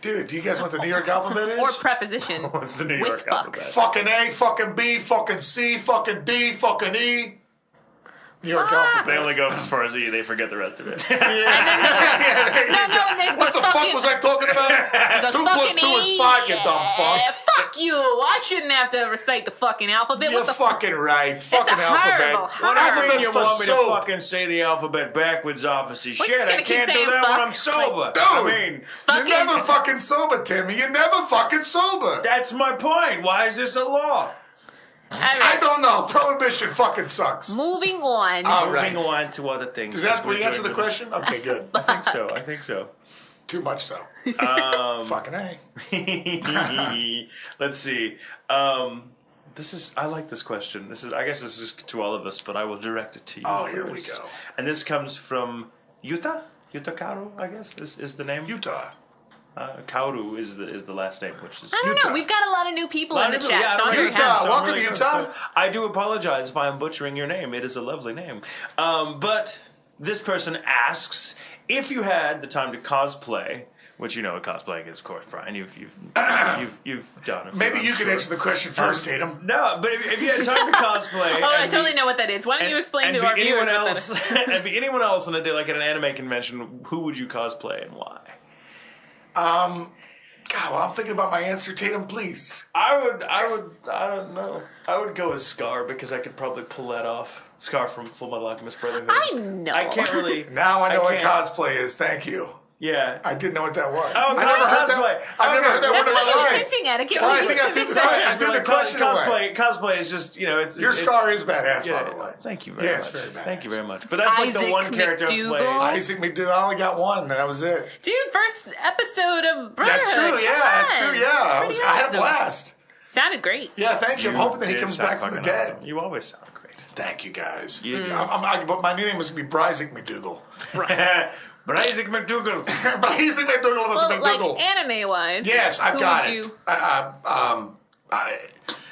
Dude, do you guys know what the New York alphabet is? or preposition. What's the New with York fuck. alphabet? Fucking A, fucking B, fucking C, fucking D, fucking E. New York Fuck. They alphabet. only go as far as E. They forget the rest of it. No, and then What the fuck was I talking about? goes, 2 plus fucking 2 is E, 5, you dumb fuck. Fuck you! I shouldn't have to recite the fucking alphabet. You're What the fucking right. Fucking a alphabet. horrible, What do you mean Alphabet's you for want me to soap. fucking say the alphabet backwards, obviously? We're Shit, just I gonna keep can't do saying that when fuck. I'm sober. Dude, I mean, fucking- you're never fucking sober, Timmy. You're never fucking sober. that's my point. Why is this a law? All I right. don't know. Prohibition fucking sucks. Moving on. All right. Moving on to other things. Does that as we're we answer the doing question? Okay, good. I think so. Too much so. Fucking A. Let's see. I like this question. I guess this is to all of us, but I will direct it to you. Oh, here we first. go. And this comes from Utah? Utah Caro, I guess, is the name. Utah. Kauru is the last name, which is I don't Utah. know. We've got a lot of new people in the Utah, chat, yeah, so I'm very Utah. happy. Welcome, really Utah. so I do apologize if I'm butchering your name. It is a lovely name. But this person asks if you had the time to cosplay, which you know what cosplaying is, of course, Brian. You've done it. Maybe you could answer the question first, Tatum. No, but if you had time to cosplay, Oh, I totally know what that is. Why don't you explain to our viewers what that is? And be anyone else on a day like at an anime convention, who would you cosplay and why? God, well, I'm thinking about my answer, Tatum, please. I don't know. I would go as Scar because I could probably pull that off. Scar from Full Metal Alchemist Brotherhood. I know. I can't really. Now I know what can't- cosplay is. Thank you. Yeah. I didn't know what that was. Oh, I never heard cosplay. that. I never heard that That's word in what my he was life. hinting at. I can't Well, I believe think I you threw said the that. I threw the question away. Cosplay is just, you know, it's... Your Scar is badass, by the way. Thank you very Yes, much. very badass. Thank you very much. But that's like the Isaac one character I McDougal. play. Isaac McDougal, I only got one, and that was it. Dude, first episode of Brotherhood. That's true, yeah, that's Come true, on. yeah. Pretty I had a awesome. blast. Sounded great. Yeah, thank you. I'm hoping that he did comes sound back from the fucking dead. awesome. You always sound great. Thank you, guys. You do. But my new name was going to be Isaac McDougal. But Isaac McDougal. But Isaac McDougal with the Well, McDougal. like anime-wise. Yes, I've who got would it. you...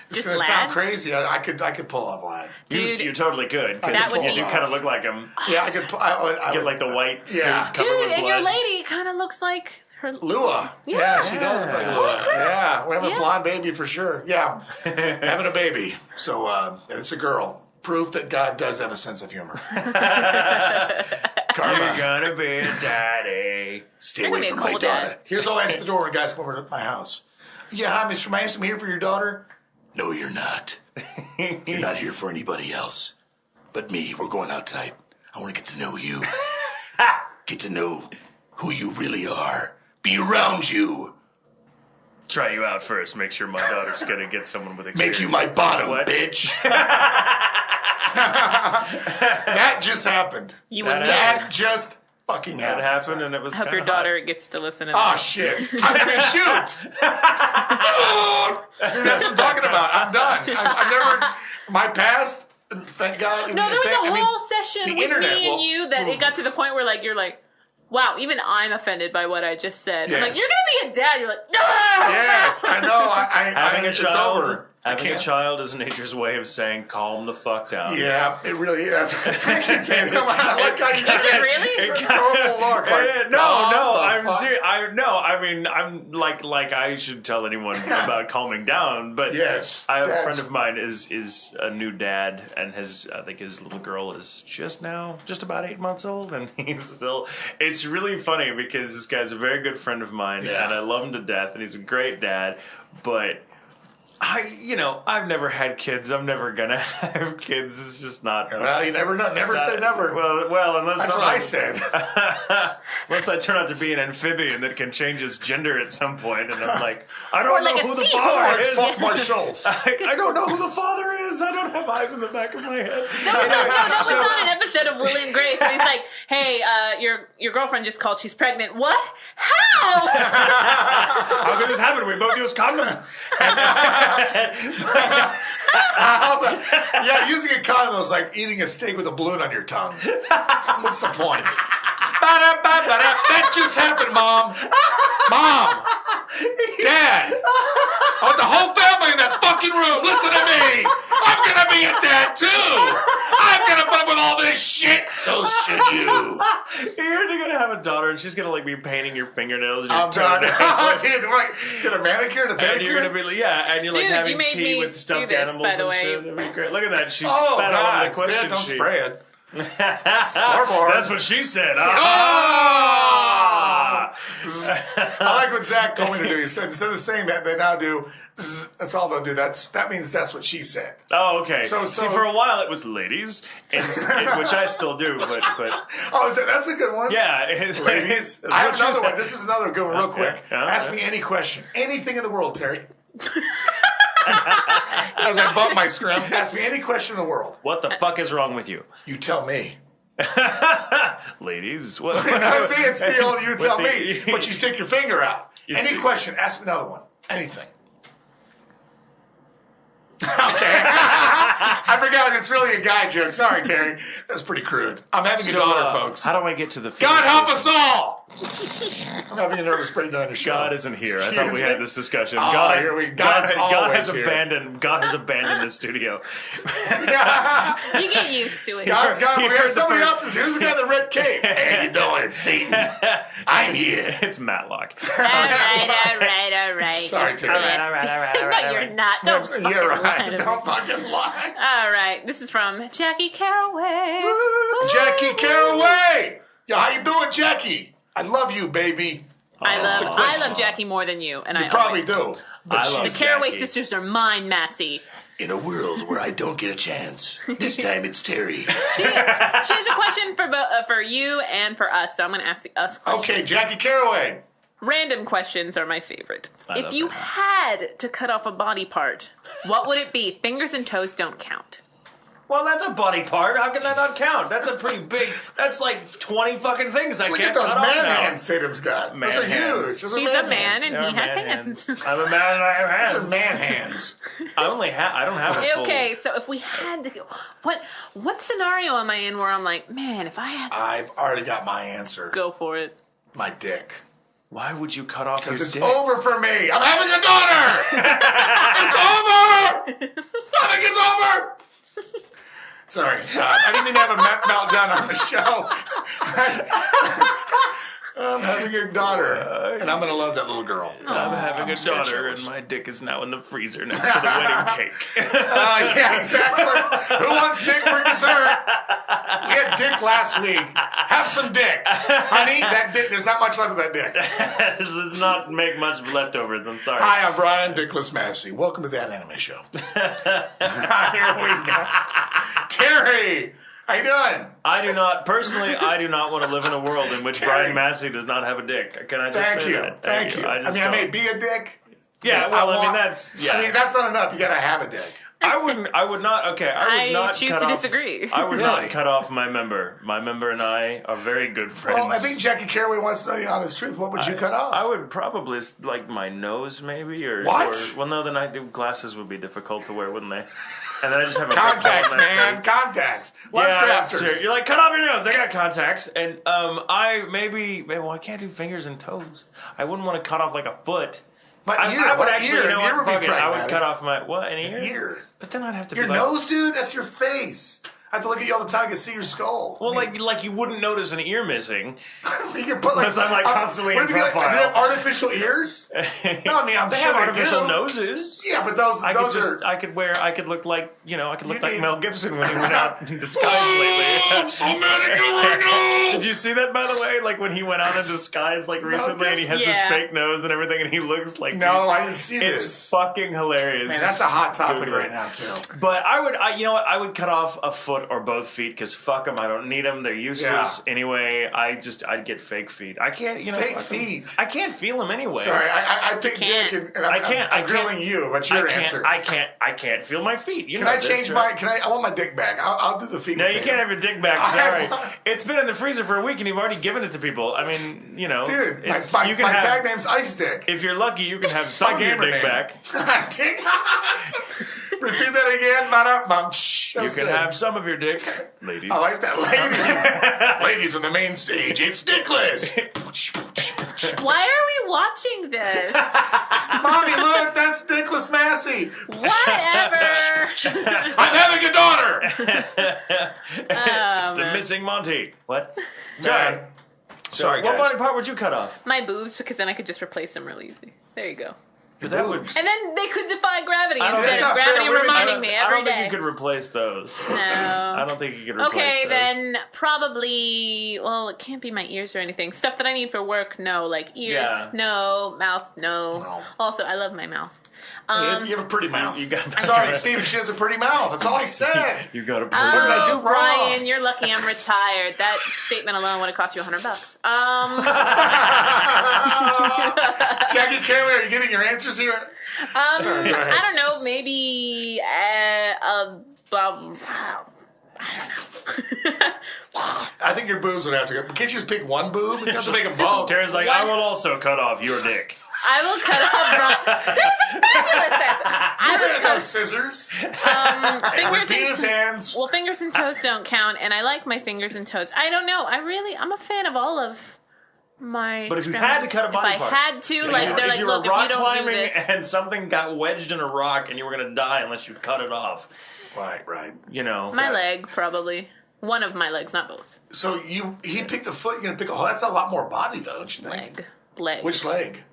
It's Just going to Vlad? sound crazy. I could pull off Vlad. Dude, You totally could. That would You be- kind of look like him. Yeah, I could. I Get would, like the white suit Yeah. covered dude, with and your blood. lady kind of looks like her... Lua. Yeah. Yeah, she does look like Lua. Yeah, we're having Yeah. a blonde baby for sure. Yeah, having a baby. So, and it's a girl. Proof that God does have a sense of humor. Karma. You're gonna be a daddy. Stay You're away gonna from be a my cool daughter. dad. Here's all I answer the door when guys come over to my house. Yeah, hi, Mr. Mason. I'm here for your daughter. No, you're not. You're not here for anybody else. But me. We're going out tonight. I want to get to know you. Get to know who you really are. Be around you. Try you out first. Make sure my daughter's gonna get someone with experience. Make you my bottom, What? bitch. That just happened. You That would That just fucking That happened. happened, and it was. I hope your kinda daughter gets to listen to Oh, this. shit. I'm going to shoot. See, that's what I'm talking about. I'm done. I've never, my past, thank God. No, there was a whole session the with internet me and will- you that it got to the point where, like, you're like, wow, even I'm offended by what I just said. I'm like, Yes. you're going to be a dad. You're like, ah! Yes, I know. Having a it's child. over. I Having a can't. child is nature's way of saying, "Calm the fuck down." Yeah, it really is. Thank you, Tatum. I like how you Is it really? It's a total look. Like, No, oh, the I'm fuck? serious. I mean, I'm like I should tell anyone about calming down. But Yes, a that's- friend of mine is a new dad, and I think his little girl is just about 8 months old, and he's still. It's really funny because this guy's a very good friend of mine, Yeah. and I love him to death, and he's a great dad, but. I've never had kids. I'm never gonna have kids. It's just not. Well, you never know. Never say never. Well, unless That's what I said. unless I turn out to be an amphibian that can change its gender at some point, and I'm like, I don't Or know like a who the seahorse. father is. Fuck myself. I don't know who the father is. I don't have eyes in the back of my head. No, that was on an episode of Will and Grace where he's like, hey, your girlfriend just called. She's pregnant. What? How? How could this happen? We both use condoms. Yeah, using a condom is like eating a steak with a balloon on your tongue. What's the point? That just happened, Mom. Mom. Dad. I want the whole family in that fucking room. Listen to me. I'm going to be a dad, too. I'm going to put up with all this shit. So should you. You're gonna have a daughter, and she's gonna like be painting your fingernails. And your I'm done. toenails. Dude, like, get a manicure and a pedicure? And you're gonna be like, and you're like Dude, you having made tea me with stuffed do this, animals by the and way. shit. That'd be great. Look at that. She Oh, spat all over God. the question Sid, don't sheet. spray it. Scoreboard. That's what she said. Ah! I like what Zach told me to do. He said instead of saying that, they now do. That's all they'll do. That means that's what she said. Oh, okay. So- See, for a while it was ladies, which I still do, but Oh, that's a good one. yeah, Ladies, I have another one. This is another good one, real quick. Yeah. Ask me any question, anything in the world, Terry. As I bump my screen, ask me any question in the world. What the fuck is wrong with you, You tell me. ladies? What? No, see, it's the old you tell With me, the- but you stick your finger out. You Any stick- question, ask me another one. Anything. Okay. I forgot it's really a guy joke. Sorry, Terry. That was pretty crude. I'm having a daughter, folks. How do I get to the? God help us all! I'm having a nervous breakdown in the show. God isn't here. I thought we had this discussion. Oh, God, here we- God God's has always here. God has abandoned the studio. You get used to it. God's got He we heard have the somebody first- else's. Here's the guy in the red cape. Hey, you doing it, Satan? I'm here. It's Matlock. All right. Sorry, Terry. No, you're not. Don't fucking You're lie right. to me. Don't fucking lie. All right, this is from Jackie Caraway. Jackie Caraway. Yeah, how you doing, Jackie? I love you, baby. I love Jackie more than you, and You I probably always- do. But I love The Caraway Jackie. sisters are mine, Massey. in a world where I don't get a chance, this time it's Terry. She has a question for you and for us, so I'm going to ask us questions. Okay, Jackie Caraway. Random questions are my favorite. If love you that. had to cut off a body part, what would it be? Fingers and toes don't count. Well, that's a body part. How can that not count? That's a pretty big. That's like 20 fucking things I Look can't at those cut off man now. hands Tatum's got. Man Those are hands. huge. Those are He's man a man hands. and They're he has man hands. I'm a man and I have hands. Those are man hands. I don't have a full. Okay, so if we had to go, what scenario am I in where I'm like, man, if I had to I've already got my answer. go for it? My dick. Why would you cut off your Because it's dick? over for me. I'm having a daughter. It's over. I think it's over. Sorry, I didn't mean to have a meltdown on the show. I'm having a daughter, and I'm going to love that little girl. I'm having a so daughter, jealous. and my dick is now in the freezer next to the wedding cake. Yeah, exactly. Who wants dick for dessert? We had dick last week. Have some dick. Honey, that dick, there's not much left of that dick. Does not make much leftovers. I'm sorry. Hi, I'm Bryan Dickless Massey. Welcome to That Anime Show. Here we go. Terry, how you doing? I do not want to live in a world in which Bryan Massey does not have a dick. Can I just Thank say you. that? Thank you. I just mean, I may don't. be a dick. Yeah, but well, I mean, want- that's, yeah. I mean, that's not enough. You gotta have a dick. I would not, okay, I would not choose cut to off, disagree. I would Really? not cut off my member. My member and I are very good friends. Well, I think Jackie Caraway wants to know the honest truth. What would you cut off? I would probably, like, my nose, maybe, or... What? Or, well, no, then glasses would be difficult to wear, wouldn't they? And then I just have a Contacts, red ball in my man. face. Contacts. Let's Yeah, that's crafters. true. You're like, cut off your nose. They got contacts. And I can't do fingers and toes. I wouldn't want to cut off like a foot. But I ear, would actually, ear? you know An ear what, would be fuck it. I would pragmatic. cut off my, what, an ear? An ear. But then I'd have to Your be like, nose, dude? That's your face. I have to look at you all the time to see your skull. well, like you wouldn't notice an ear missing. you can put like, Because I'm, like, constantly what in if you get, profile. do they have artificial ears? No, I mean, I'm They sure have they artificial do. noses. Yeah, but those I are. could look like, I could look You like need- Mel Gibson when he went out in disguise I'm lately. so mad at you right now. Did you see that, by the way? Like when he went out in disguise, like recently, and he has this Yeah. fake nose and everything, and he looks like No, I didn't see it's this. fucking hilarious. Man, that's a hot topic Google it. right now too. But you know what? I would cut off a foot or both feet because fuck them. I don't need them. They're useless anyway. I'd get fake feet. I can't. Fake fuck 'em. feet? I can't feel them anyway. Sorry, I picked can't. Dick, and I'm grilling you. What's your answer? I can't feel my feet. You Can know I this, change right? I want my dick back. I'll do the feet. No, with you Tatum. can't have your dick back. I- Sorry, it's been in the freezer for a week, and you've already given it to people. I mean, Dude, it's, my you can tag name's Ice Dick. If you're lucky, you can have some of your gamer dick name. back. Dick. Repeat that again. You can have some of your dick, ladies. I like that, ladies. Ladies on the main stage. It's Dickless. Why are we watching this? Mommy, look, that's Dickless Massey. Whatever. I'm having a daughter. It's the missing Monty. What? Sorry. Man. Sorry, What guys. body part would you cut off? My boobs, because then I could just replace them real easy. There you go. But that would. Boobs. And then they could defy gravity I don't instead think- of That's not gravity fair. Women- reminding me I every don't think day. you could replace those. No. I don't think you could replace Okay, those. then probably, well, it can't be my ears or anything. Stuff that I need for work, no. Like ears, Yeah. no. Mouth, no. No. Also, I love my mouth. You have a pretty mouth. You got- Sorry, Steven, she has a pretty mouth. That's all I said. You got to prove What did I do wrong? Brian, you're lucky I'm retired. That statement alone would have cost you $100. Jackie Caraway, are you getting your answers here? Sorry, go ahead. I don't know, maybe I don't know. I think your boobs would have to go. Can't you just pick one boob? You have to make them both. Tara's like, I will also cut off your dick. I will cut off Brian. I You will have cut scissors. fingers With penis and hands. well, fingers and toes don't count, and I like my fingers and toes. I don't know. I'm a fan of all of But if you had to cut a body part, if I had to, like they're if like, you were look, if rock you don't do climbing this, and something got wedged in a rock and you were gonna die unless you cut it off, Right. you know, my leg probably. One of my legs, not both. So he picked a foot. You're gonna pick a. Oh, that's a lot more body, though, don't you think? Leg. Which leg?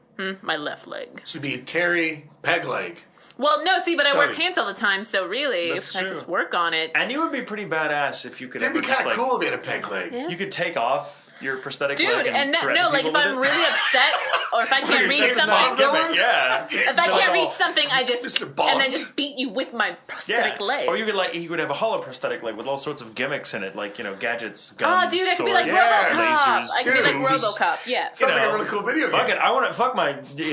My left leg. Should be Terri peg leg. Well, no, see, but I wear Doty. pants all the time, so really, That's if I true. just work on it. and you would be pretty badass if you could. That'd be ever just, kind of like, cool if you had a peg leg. Yeah. You could take off your prosthetic Dude, leg and that, threaten no, like people if with I'm it. really upset or if I can't you're reach James something, Bond villain? Yeah. if I can't reach something, I just Mr. Bond. and then just beat you with my prosthetic leg. Or you could have a hollow prosthetic leg with all sorts of gimmicks in it, like, gadgets, Oh, guns, dude, I could be swords, like Yeah, RoboCop. lasers, I could be like dudes. RoboCop. Yeah. Sounds like know, a really cool video Fuck game. it, I want to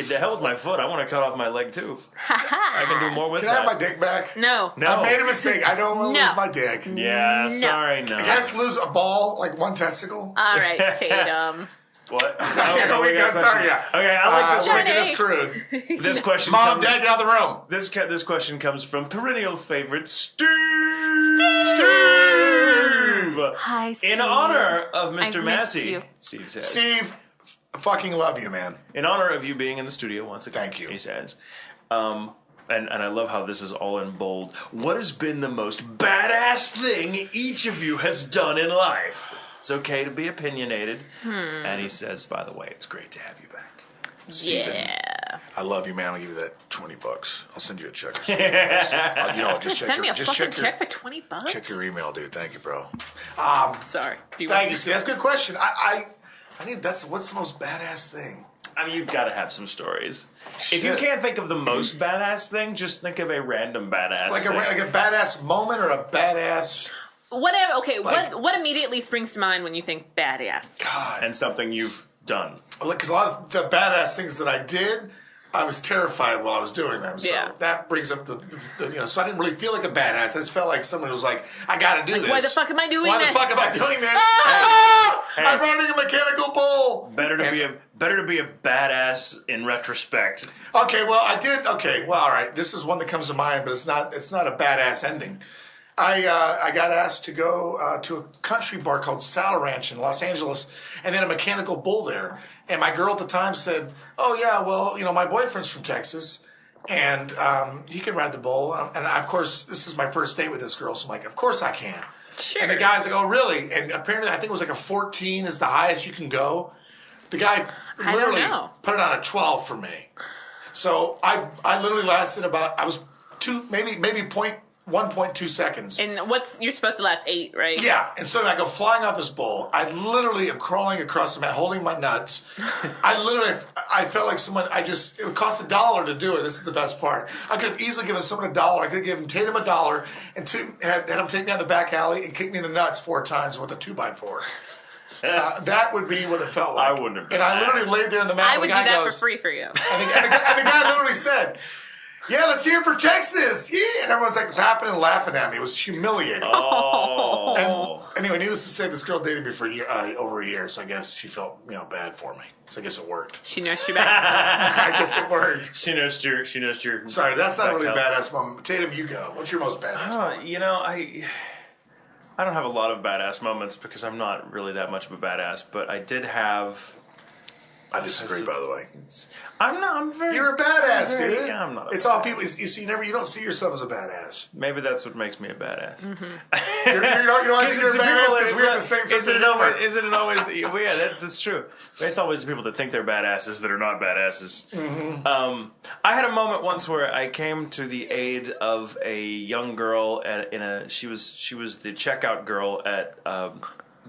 the hell with my foot. I want to cut off my leg too. I can do more with Can I that. have my dick back? No. No. I made a mistake. I don't want to No. lose my dick. Yeah, No. sorry, no. Can I just lose a ball, like one testicle? All right, Tatum. What? Here we we go. got a Sorry, question. yeah. Okay, I like this We're one. gonna get Johnny. us screwed. This question Mom, comes, Dad, get out of the room. this question comes from perennial favorite Steve. Hi, Steve. In honor of I Mr. missed Massey, you. Steve says. Steve, I fucking love you, man. In honor of you being in the studio once again, Thank you. he says. And I love how this is all in bold. What has been the most badass thing each of you has done in life? It's okay to be opinionated. And he says, by the way, it's great to have you back. Steven, Yeah. I love you, man. I'll give you that $20. I'll send you a check. Just check Send me a just fucking check check for $20. Check your email, dude. Thank you, bro. Sorry. Do you Thank want- you, Steve. That's a good question. I need. What's the most badass thing? I mean, you've got to have some stories. If you Shit. can't think of the most badass thing, just think of a random badass Like thing. a badass moment or a badass Whatever. Okay. Like- what immediately springs to mind when you think badass? God. And something you've done. Because a lot of the badass things that I did, I was terrified while I was doing them. So Yeah. that brings up the so I didn't really feel like a badass. I just felt like someone who was like, I gotta do this. Why the fuck am I doing Why this? the fuck am I doing this? Ah! I'm running a mechanical bull. Better to be a badass in retrospect. Okay, well, I did. Okay, well, all right. This is one that comes to mind, but it's not a badass ending. I got asked to go to a country bar called Saddle Ranch in Los Angeles, and then a mechanical bull there. And my girl at the time said, "Oh yeah, well, my boyfriend's from Texas, and he can ride the bull." And of course, this is my first date with this girl, so I'm like, "Of course I can." Sure. And the guy's like, "Oh really?" And apparently, I think it was like a 14 is the highest you can go. The guy I don't literally know. put it on a 12 for me. So I literally lasted about maybe 1.2 seconds. And you're supposed to last 8, right? Yeah, and so I go flying off this bowl. I literally am crawling across the mat, holding my nuts. I felt like it would cost $1 to do it. This is the best part. I could have easily given someone $1. I could have given Tatum $1 and had him take me down the back alley and kick me in the nuts 4 times with a 2x4. That would be what it felt like. I wouldn't have done And I that. literally laid there in the mat. I and would the do guy that goes, for free for you. and the guy literally said, "Yeah, let's hear it for Texas." Yeah, and everyone's like clapping and laughing at me. It was humiliating. Oh. And anyway, needless to say, this girl dated me for over a year, so I guess she felt bad for me. So I guess it worked. She nursed you back. I guess it worked. She knows your. Sorry, that's not really back badass moment. Tatum, you go. What's your most badass moment? I don't have a lot of badass moments because I'm not really that much of a badass, but I did have. I disagree, by the way. I'm very. You're a badass, very- dude. Yeah, I'm not. It's all people. You see, you don't see yourself as a badass. Maybe that's what makes me a badass. You know why you're a badass? Because we have the same sense of humor. Isn't it always? Well, yeah, that's true. It's always the people that think they're badasses that are not badasses. Mm-hmm. I had a moment once where I came to the aid of a young girl she was the checkout girl at a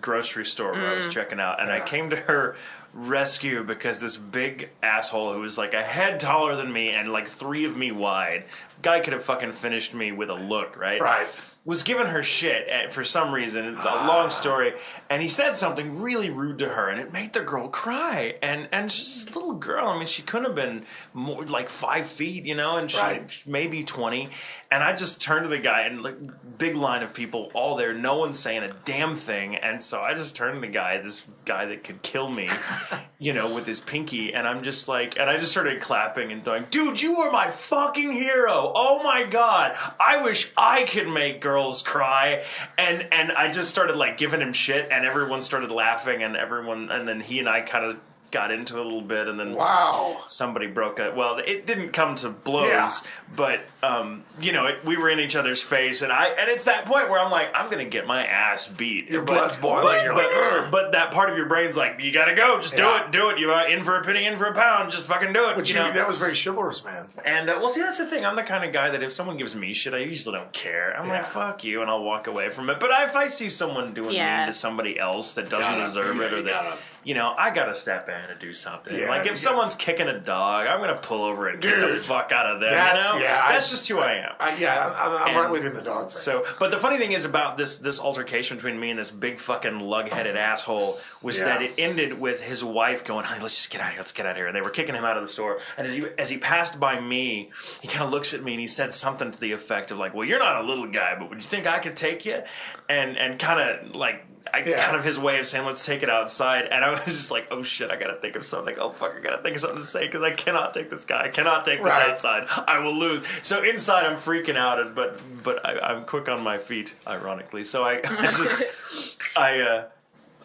grocery store where I was checking out, and I came to her rescue because this big asshole who was like a head taller than me and like 3 of me wide, guy could have fucking finished me with a look, right? Right. Was giving her shit for some reason, a long story, and he said something really rude to her, and it made the girl cry. And she's this little girl. I mean, she couldn't have been more like 5 feet, and she Right. maybe 20. And I just turned to the guy, and like big line of people all there, no one's saying a damn thing. And so I just turned to the guy, this guy that could kill me, with his pinky, and I'm just like, and I just started clapping and going, "Dude, you are my fucking hero! Oh my god, I wish I could make girls cry." And I just started like giving him shit, and everyone started laughing, and then he and I kind of got into it a little bit, and then Wow. somebody broke it. Well, it didn't come to blows, Yeah. but we were in each other's face, and it's that point where I'm like, I'm gonna get my ass beat. Your blood's boiling. You're like, ugh. But that part of your brain's like, you gotta go, just do it. You're in for a penny, in for a pound, just fucking do it. But that was very chivalrous, man. And see, that's the thing. I'm the kind of guy that if someone gives me shit, I usually don't care. I'm like, fuck you, and I'll walk away from it. But if I see someone doing mean to somebody else that doesn't deserve it, or that I gotta step in and do something. Yeah, like if someone's kicking a dog, I'm gonna pull over and kick the fuck out of them. That's just who I am. I'm right with you in the dog thing. So, but the funny thing is about this altercation between me and this big fucking lug-headed asshole was that it ended with his wife going, "Honey, let's just get out of here. Let's get out of here." And they were kicking him out of the store. And as he passed by me, he kind of looks at me and he said something to the effect of like, "Well, you're not a little guy, but would you think I could take you?" And kind of like. Kind of his way of saying, let's take it outside. And I was just like, oh shit, I gotta think of something. Oh fuck, I gotta think of something to say because I cannot take this guy. I cannot take this outside. I will lose. So inside I'm freaking out, but I'm quick on my feet, ironically. So I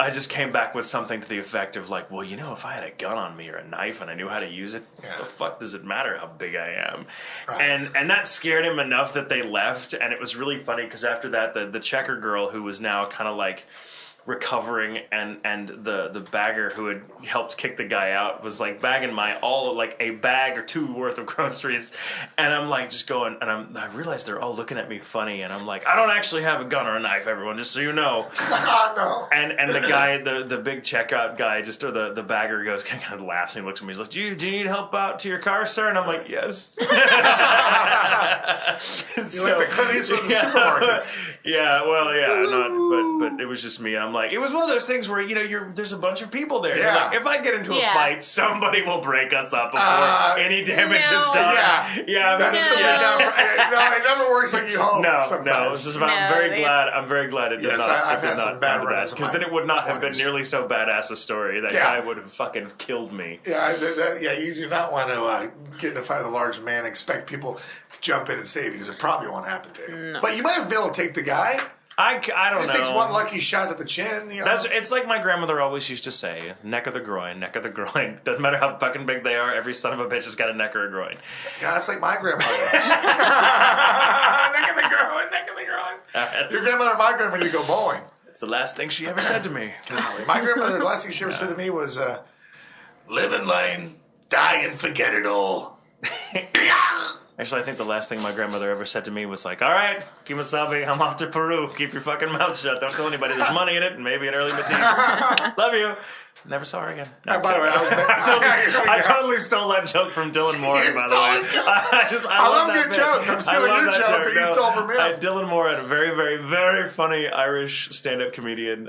just came back with something to the effect of like, well, if I had a gun on me or a knife and I knew how to use it, the fuck does it matter how big I am? Right. And that scared him enough that they left. And it was really funny because after that, the checker girl who was now kind of like recovering and the bagger who had helped kick the guy out was like bagging like a bag or two worth of groceries, and I'm like just going, and I realize they're all looking at me funny, and I'm like, I don't actually have a gun or a knife, everyone, just so you know. No. And the guy, the big checkout guy, just or the bagger goes kind of laughs and he looks at me, he's like, do you need help out to your car, sir? And I'm like, yes. You like the Clint Eastwood of the supermarkets. But it was just me. I'm like, it was one of those things where there's a bunch of people there. Yeah. Like, if I get into a fight, somebody will break us up before any damage is done. That's the way down. It never works like you hope. No. It's just about. I'm very glad it did not. I've had some bad runs because then it would not have been nearly so badass a story. That guy would have fucking killed me. You do not want to get in a fight with a large man and expect people to jump in and save you because it probably won't happen to you. No. But you might have been able to take the guy. I don't know. It just takes one lucky shot at the chin. It's like my grandmother always used to say, neck of the groin, neck of the groin. Doesn't matter how fucking big they are, every son of a bitch has got a neck or a groin. Yeah, that's like my grandmother. Neck of the groin, neck of the groin. Your grandmother and my grandmother to go bowling. It's the last thing she ever said to me. Golly, my grandmother, the last thing she ever said to me was, live in lane, die and forget it all. Actually, I think the last thing my grandmother ever said to me was like, all right, Kimasabi, I'm off to Peru. Keep your fucking mouth shut. Don't tell anybody there's money in it and maybe an early Matisse. Love you. Never saw her again. No, by the way, I totally stole that joke from Dylan Moore, by the way. I love good jokes. I'm stealing your joke that you stole from him. Dylan Moore had a very, very, very funny Irish stand-up comedian.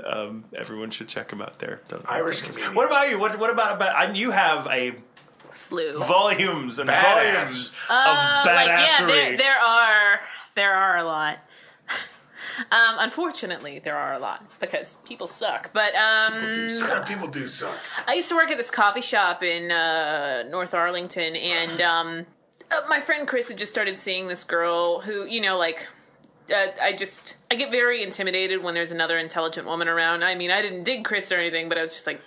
Everyone should check him out there. Irish comedian. What about you? What about you have a slew volumes and volumes of badassery. There are a lot. Unfortunately, there are a lot because people suck. But people do suck. I used to work at this coffee shop in North Arlington, and my friend Chris had just started seeing this girl who, I get very intimidated when there's another intelligent woman around. I mean, I didn't dig Chris or anything, but I was just like,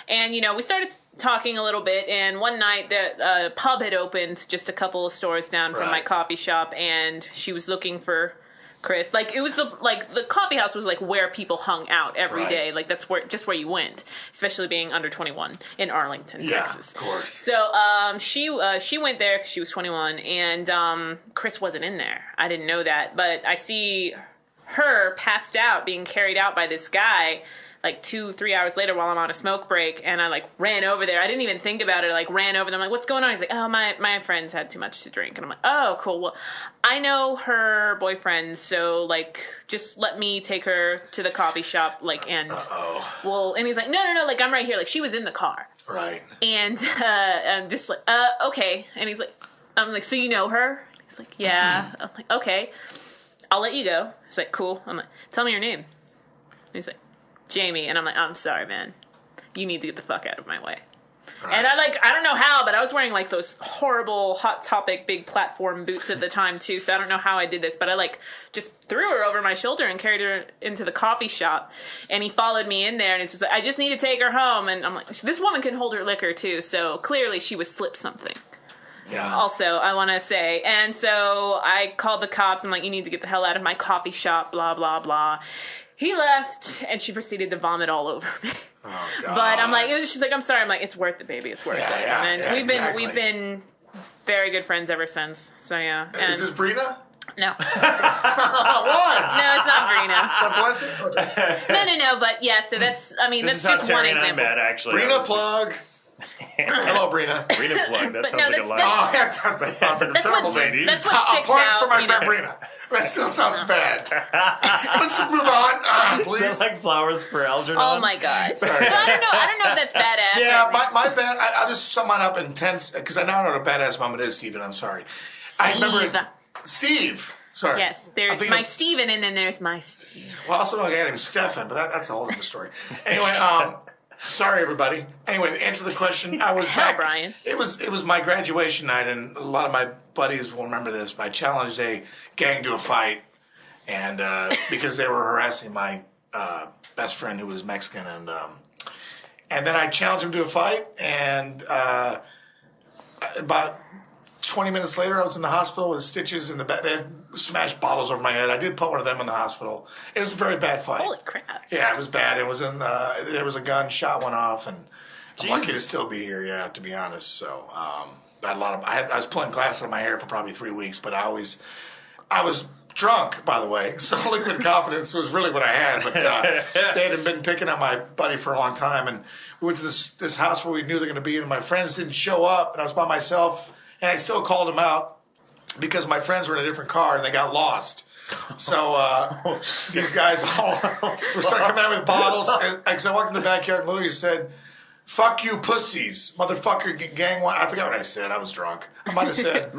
And, we started talking a little bit, and one night the pub had opened just a couple of stores down from my coffee shop, and she was looking for Chris. Like, it was the coffee house was like where people hung out every day. Like, that's where you went, especially being under 21 in Arlington, Texas. Of course. So, she went there because she was 21, and Chris wasn't in there. I didn't know that, but I see her passed out, being carried out by this guy, like 2-3 hours later while I'm on a smoke break, and I ran over there. I didn't even think about it. I ran over there. I'm like, what's going on? He's like, oh, my friends had too much to drink. And I'm like, oh, cool. Well, I know her boyfriend, so just let me take her to the coffee shop, and well, and he's like, no, I'm right here. She was in the car. Right. And I'm just like, okay. And he's like, I'm like, so you know her? He's like, yeah. I'm like, okay, I'll let you go. He's like, cool. I'm like, tell me your name. And he's like, Jamie. And I'm like, I'm sorry, man. You need to get the fuck out of my way. Right. And I don't know how, but I was wearing like those horrible Hot Topic big platform boots at the time too. So I don't know how I did this, but I just threw her over my shoulder and carried her into the coffee shop. And he followed me in there, and he's just like, "I just need to take her home." And I'm like, "This woman can hold her liquor too." So clearly she was slipped something. Yeah. Also, I want to say, and so I called the cops. I'm like, "You need to get the hell out of my coffee shop." Blah blah blah. He left, and she proceeded to vomit all over me. Oh, God. But I'm like, she's like, "I'm sorry." I'm like, "It's worth it, baby. It's worth it." Yeah, And exactly. we've been very good friends ever since. So yeah. And Is this Brina? no. What? No, it's not Brina. Stop balancing? No. But yeah, so that's This is that's how just one Terri and I example. met, actually. Brina plug. Hello, Brina. Brina plug. That But sounds no, like a lie. Oh, that sounds like a terrible name. That's what A sticks plug out. for my you know. friend Brina. That still sounds bad. Let's just move on, Is please. that like flowers for Algernon? Oh my god. So Sorry. I don't know if that's badass. Yeah, my bad. I'll just sum mine up in 10 because I now know what a badass moment is, Steven. I'm sorry. I remember Steve. Sorry. Yes, there's my Steven, and then there's my Steve. Well, I also know a guy named Stefan, but that's a whole different story. Anyway, sorry everybody. Anyway, to answer the question, I was back. Brian. It was my graduation night, and a lot of my buddies will remember this. But I challenged a gang to a fight, and because they were harassing my best friend who was Mexican, and then I challenged him to a fight, and about 20 minutes later, I was in the hospital with stitches in the back. They had smashed bottles over my head. I did put one of them in the hospial. It was a very bad fight. Holy crap. Yeah, it was bad. It was there was a gun, shot went off, and I'm lucky to Jesus. still be here, yeah, to be honest. So, I had I was pulling glass out of my hair for probably 3 weeks, but I was drunk, by the way. So liquid confidence was really what I had, but they had been picking on my buddy for a long time, and we went to this house where we knew they were going to be, and my friends didn't show up, and I was by myself. And I still called them out because my friends were in a different car and they got lost. So these guys all were starting coming out with bottles. Because I walked in the backyard and literally said, "Fuck you pussies, motherfucker gang one." I forgot what I said. I was drunk. I might have said, "Go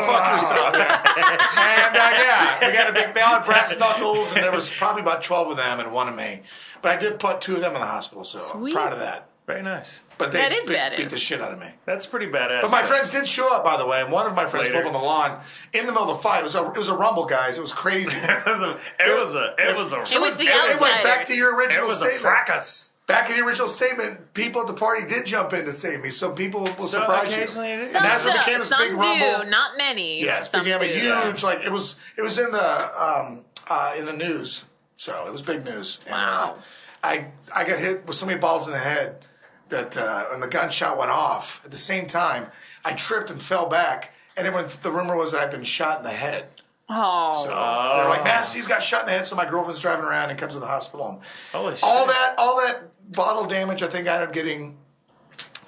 fuck yourself." And we got a big, they all had brass knuckles, and there was probably about 12 of them and one of me. But I did put 2 of them in the hospital, so I'm proud of that. Very nice. But they That is beat badass. the shit out of me. That's pretty badass. But my friends did show up, by the way, and one of my friends Later. pulled up on the lawn in the middle of the fight. It was a rumble, guys. It was crazy. It was the It was the It went back to your it original was a statement. fracas. Back in the original statement, people at the party did jump in to save me. So people will surprise you. occasionally it is. And that's what became this some big rumble. do, not many. Yes, Some became a do. huge it was in the news. So it was big news. Wow. And I got hit with so many balls in the head that and the gunshot went off. At the same time, I tripped and fell back, and the rumor was that I'd been shot in the head. Oh. So they're like, Massey's got shot in the head. So my girlfriend's driving around and comes to the hospital. And Holy shit. all that bottle damage, I think I ended up getting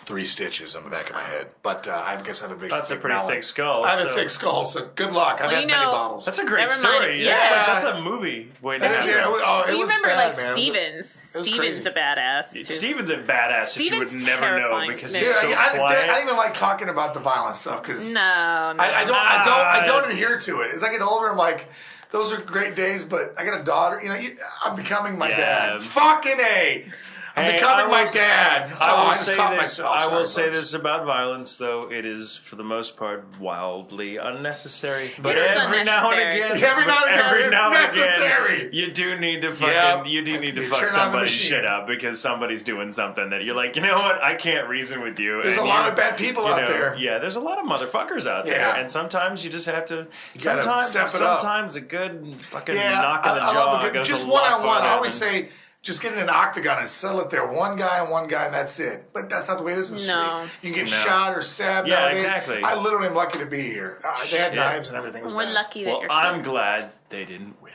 3 stitches on the back of my head. But I guess I have a big. That's a thick pretty mallet. thick skull. I have so- a thick skull, so good luck. I've Well, had you many know, bottles. That's a great Never mind. story. Yeah. That's a movie. Wait, It is, it You was remember bad, like man. Stevens? was Stevens crazy. a badass. Too. Steven's a badass that you would Steven's never know terrifying. because Yeah, he's so I quiet. don't even like talking about the violent stuff because No. I don't adhere to it. As I get older, I'm like, those are great days, but I got a daughter. I'm becoming my dad. Fucking A. I'm becoming my dad. I just caught myself. I will Sorry, say folks. this about violence, though: it is, for the most part, wildly unnecessary. But It is every now and unnecessary. again, Every now and again, it's now and again, necessary. you do need to fucking, Yep. you do need to You fuck turn on the somebody's machine. shit up because somebody's doing something that you're like, you know what? I can't reason with you. There's And a lot you- of bad people out there. Yeah, there's a lot of motherfuckers out there, Yeah. and sometimes you just have to. gotta step it up. Sometimes a good fucking Yeah, knock in the I jaw love a good, goes just a lot one-on-one. farther I always than- say, just get in an octagon and settle it there. One guy and one guy, and that's it. But that's not the way it is in the No. street. You can get No. shot or stabbed Yeah, nowadays. exactly. I literally am lucky to be here. They had Shit. knives and everything. It was We're bad. lucky that Well, you're I'm here. glad they didn't win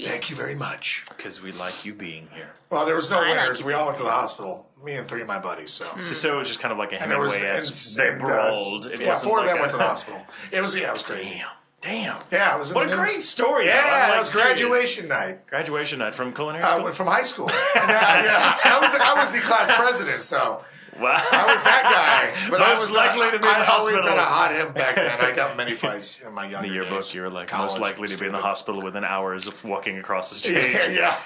Thank you very much. because we like you being here. Well, there was no I like winners. it. We all went to the hospital. Me and 3 of my buddies. So. So it was just kind of like a And there was Hemingway-esque. They brawled. It yeah, wasn't 4 of like them a- went to the hospital. It was crazy. Damn. Yeah, it was. In What the a news. great story. though. Yeah, I'm like, it was serious. graduation night. Graduation night from culinary school. From high school. And, I was the class president, so Wow. I was that guy. But I Most was likely to be in the I always hospital. had a hot him back then. I got many fights in my younger In the yearbook, days. you were like College, most likely to be in the stupid. hospital within hours of walking across the street. Yeah.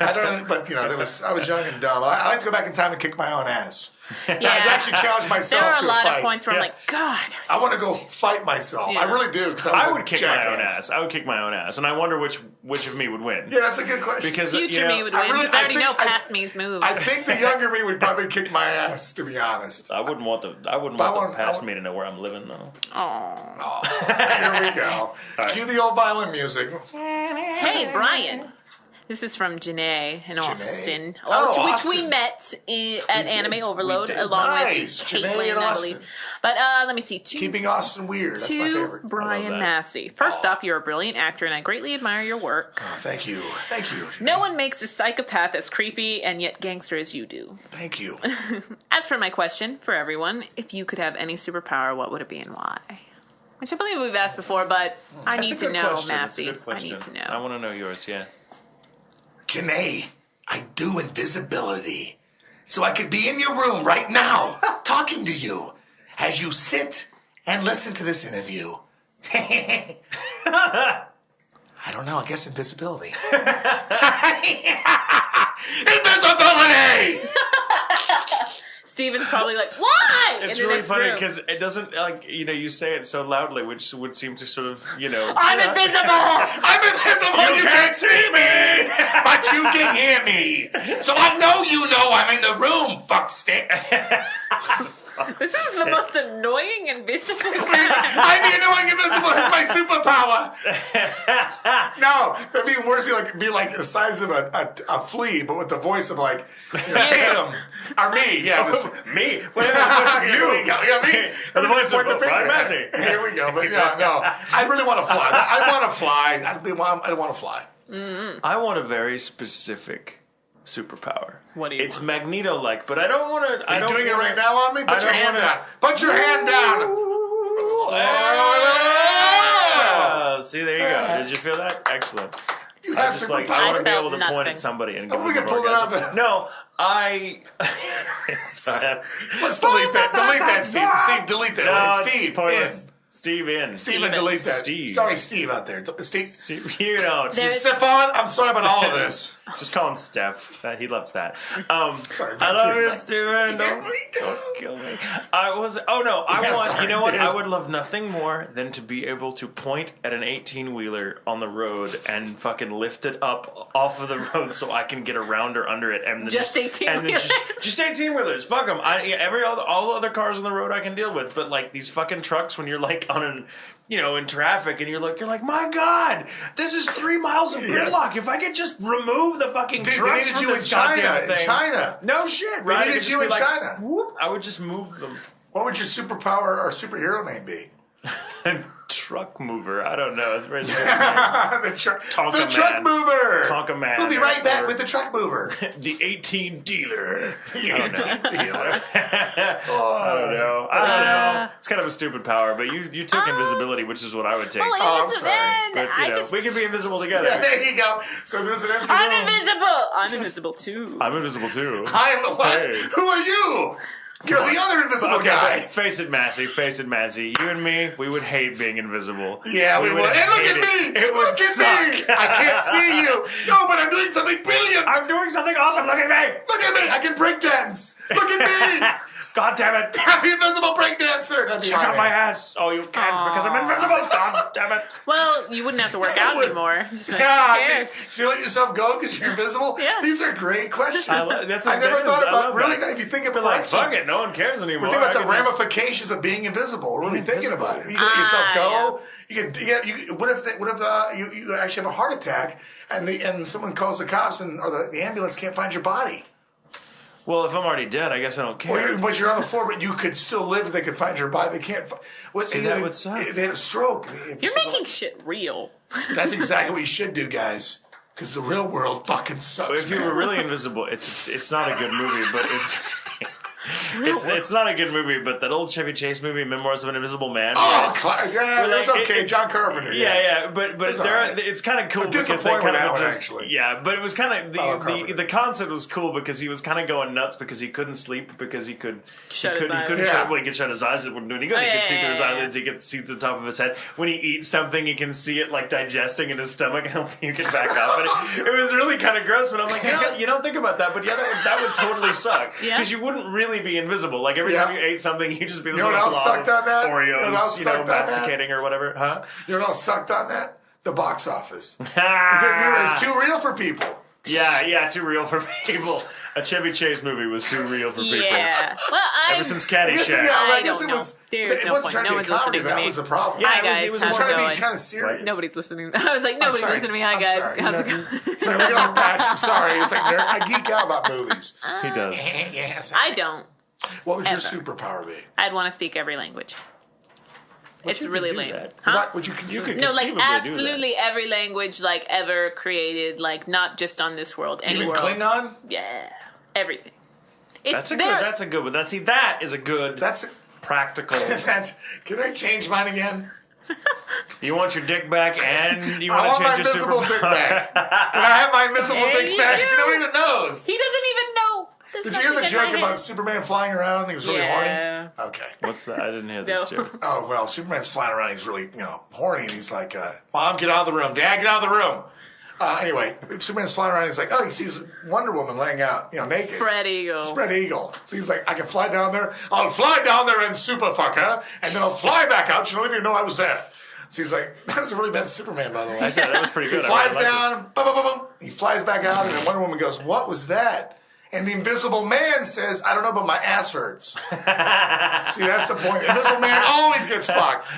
I don't know, but I was young and dumb. I like to go back in time and kick my own ass. Yeah. I'd actually challenge myself There are to a lot fight. of points where I'm like, God. I want to go fight myself. Yeah. I really do. Because I would kick my own ass. I would kick my own ass, and I wonder which of me would win. Yeah, that's a good question. Because Future me would win. Because I already know past me's moves. I think the younger me would probably kick my ass. To be honest, I wouldn't want the past me to know where I'm living though. Aw. Here we go. Right. Cue the old violin music. Hey, Brian. This is from Janae in Austin, Oh, which we Austin. met at Anime Overload did. along Nice. with Janae Caitlin, in I Austin. believe. But let me see. Keeping Austin weird. That's my To favorite. I Brian love that. Massey. First off, you're a brilliant actor, and I greatly admire your work. Oh, thank you. Thank you. No one makes a psychopath as creepy and yet gangster as you do. Thank you. As for my question for everyone, if you could have any superpower, what would it be and why? Which I believe we've asked before, but I That's need a to good know, question. That's a Massey. good I question. need to know. I want to know yours. Yeah. Janae, I do invisibility. So I could be in your room right now, talking to you, as you sit and listen to this interview. I don't know, I guess invisibility. Invisibility! Steven's probably like, why? It's in the really next funny room. because it doesn't you say it so loudly, which would seem to sort of I'm invisible! I'm invisible, you can't see me, but you can hear me. So I know you know I'm in the room, fuckstick. This is the most annoying invisible guy. I'm the annoying invisible. That's my superpower. No, it'd be worse. Be like the size of a flea, but with the voice of like Tatum or me. Yeah, me. What is the Here we go. Yeah, me. And the voice of Point the finger. Brian Massey. Here we go. But no. I really want to fly. I want to fly. I want to fly. I want a very specific superpower. What do you It's want? Magneto-like, but I don't want to. Are you doing it right now on me? Put your don't hand wanna- down. Put your hand down. Oh, see, there you go. Did you feel that? Excellent. You I have just superpowers. I want to be felt able to point nothing. at somebody and give we them can an pull it orgasm. off. No, I. Let's delete that, Steve. Steve, delete that. No, Steve, it's pointless. in. Steve in. Steven, delete that. Steve. Sorry, Steve out there. Steve. Steve, you know, There's- Stefan, I'm sorry about all of this. just call him Steph. He loves that. Sorry I about love you. you, Steven. Here Don't we go. kill me. I want. sorry, You know what? dude. I would love nothing more than to be able to point at an 18-wheeler on the road and fucking lift it up off of the road so I can get around or under it. And then Just 18-wheelers. Just 18-wheelers. Fuck them. All the other cars on the road I can deal with, but like these fucking trucks when you're like on an. In traffic, and you're like, my God, this is 3 miles of gridlock. If I could just remove the fucking Dude, they trucks needed from you in this goddamn China. In thing. China. No shit, right? I needed could you just be in like, China. Whoop, I would just move them. What would your superpower or superhero name be? Truck mover. I don't know. It's very the truck Tonka man. mover. Tonka man. We'll be right back Or- with the truck mover. the 18 dealer. I I don't know. It's kind of a stupid power, but you took invisibility, which is what I would take. Well, I'm it's sorry. then. But, we can be invisible together. Yeah, there you go. So there's an empty I'm room. invisible. I'm invisible too. I'm invisible too. I am the what? Hey. Who are you? You're the other invisible guy. but face it, Massey. Face it, Massey. You and me, we would hate being invisible. Yeah, we would. And look hate at me! It would Look at suck. me! I can't see you! No, but I'm doing something brilliant! I'm doing something awesome. Look at me. Look at me! I can break dance! Look at me! God damn it. I'm the invisible break dancer! That'd be Check out name. my ass. Oh, you can't because I'm invisible. God damn it. Well, you wouldn't have to work out anymore. Just like, Yeah, who cares? so you let yourself go because you're invisible? Yeah. These are great questions. I I never thought I about love really. that. If you think But about like, fuck it. No one cares anymore. We're thinking about I the can just- ramifications of being invisible. We're really thinking Invisible. about it. You let yourself go. Yeah. You could. What if you actually have a heart attack and someone calls the cops or the ambulance can't find your body? Well, if I'm already dead, I guess I don't care. But you're on the floor, but you could still live if they could find your body. They can't. See, that would suck. If they had a stroke. You're making shit real. That's exactly what you should do, guys. Because the real world fucking sucks. If you man. were really invisible, it's not a good movie, but it's not a good movie. But that old Chevy Chase movie, Memoirs of an Invisible Man. Oh, yeah, that's like, okay. it's- John Carpenter. Yeah, but It's all right. it's kind of cool I'm because they disappointed kind with that of one, just actually. yeah, but it was kind of Carpenter. the concept was cool because he was kind of going nuts because he couldn't sleep because he couldn't Shut his eyes. couldn't Yeah. shut, well, he could shut his eyes, it wouldn't do any good. Oh, He yeah, could see through his yeah, yeah. eyelids, he could see through the top of his head. When he eats something, he can see it like digesting in his stomach and he'll puke it back up. And it was really kind of gross. But I'm like, you don't think about that, but yeah, that would totally suck Yeah. because you wouldn't really be invisible. Like every time you ate something, you just be this You know what little else blob sucked on that? Oreos, You know what else sucked on that? masticating or whatever. Huh? You know what else sucked on that? The box office. It's too real for people. Yeah, too real for people. A Chevy Chase movie was too real for people. Yeah. Well, Ever since Caddyshack. I guess it don't was. know. There's It no wasn't point. trying No to one's be a comedy. listening to That me. was the problem. Hi, it guys. was It was trying to going? be kind of serious. Nobody's listening. I was like, nobody's sorry. listening to me. Hi, I'm guys. sorry. How's it going? Sorry, we get off passion. I'm sorry. It's like I geek out about movies. He does. Yes. I don't. What would your Ever. superpower be? I'd want to speak every language. It's you really could do lame. that. Huh? Would you consider? could- No, like conceivably do that. absolutely every language like ever created, like not just on this world, any Even world. Klingon? Yeah, everything. That's a good one. That is a good That's practical. Can I change mine again? You want your dick back and you I want want to my change your invisible superpower. dick back. Can I have my invisible There dick you back? go. See, nobody even knows. He doesn't even know. There's Did you hear the nothing in joke my about head. Superman flying around? He was really Yeah. horny. Okay. What's that? I didn't hear this No. joke. Oh well, Superman's flying around. He's really horny, and he's like, "Mom, get out of the room. Dad, get out of the room." Anyway, Superman's flying around. He's like, "Oh, he sees Wonder Woman laying out, naked." Spread eagle. Spread eagle. So he's like, "I can fly down there. I'll fly down there and super fuck her, and then I'll fly back out. You don't even know I was there." So he's like, "That was a really bad Superman, by the way." I said that was pretty So good. he I flies really liked down, boom, boom, boom, boom. He flies back out, and then Wonder Woman goes, "What was that?" And the Invisible Man says, "I don't know, but my ass hurts." See, that's the point. Invisible Man always gets fucked.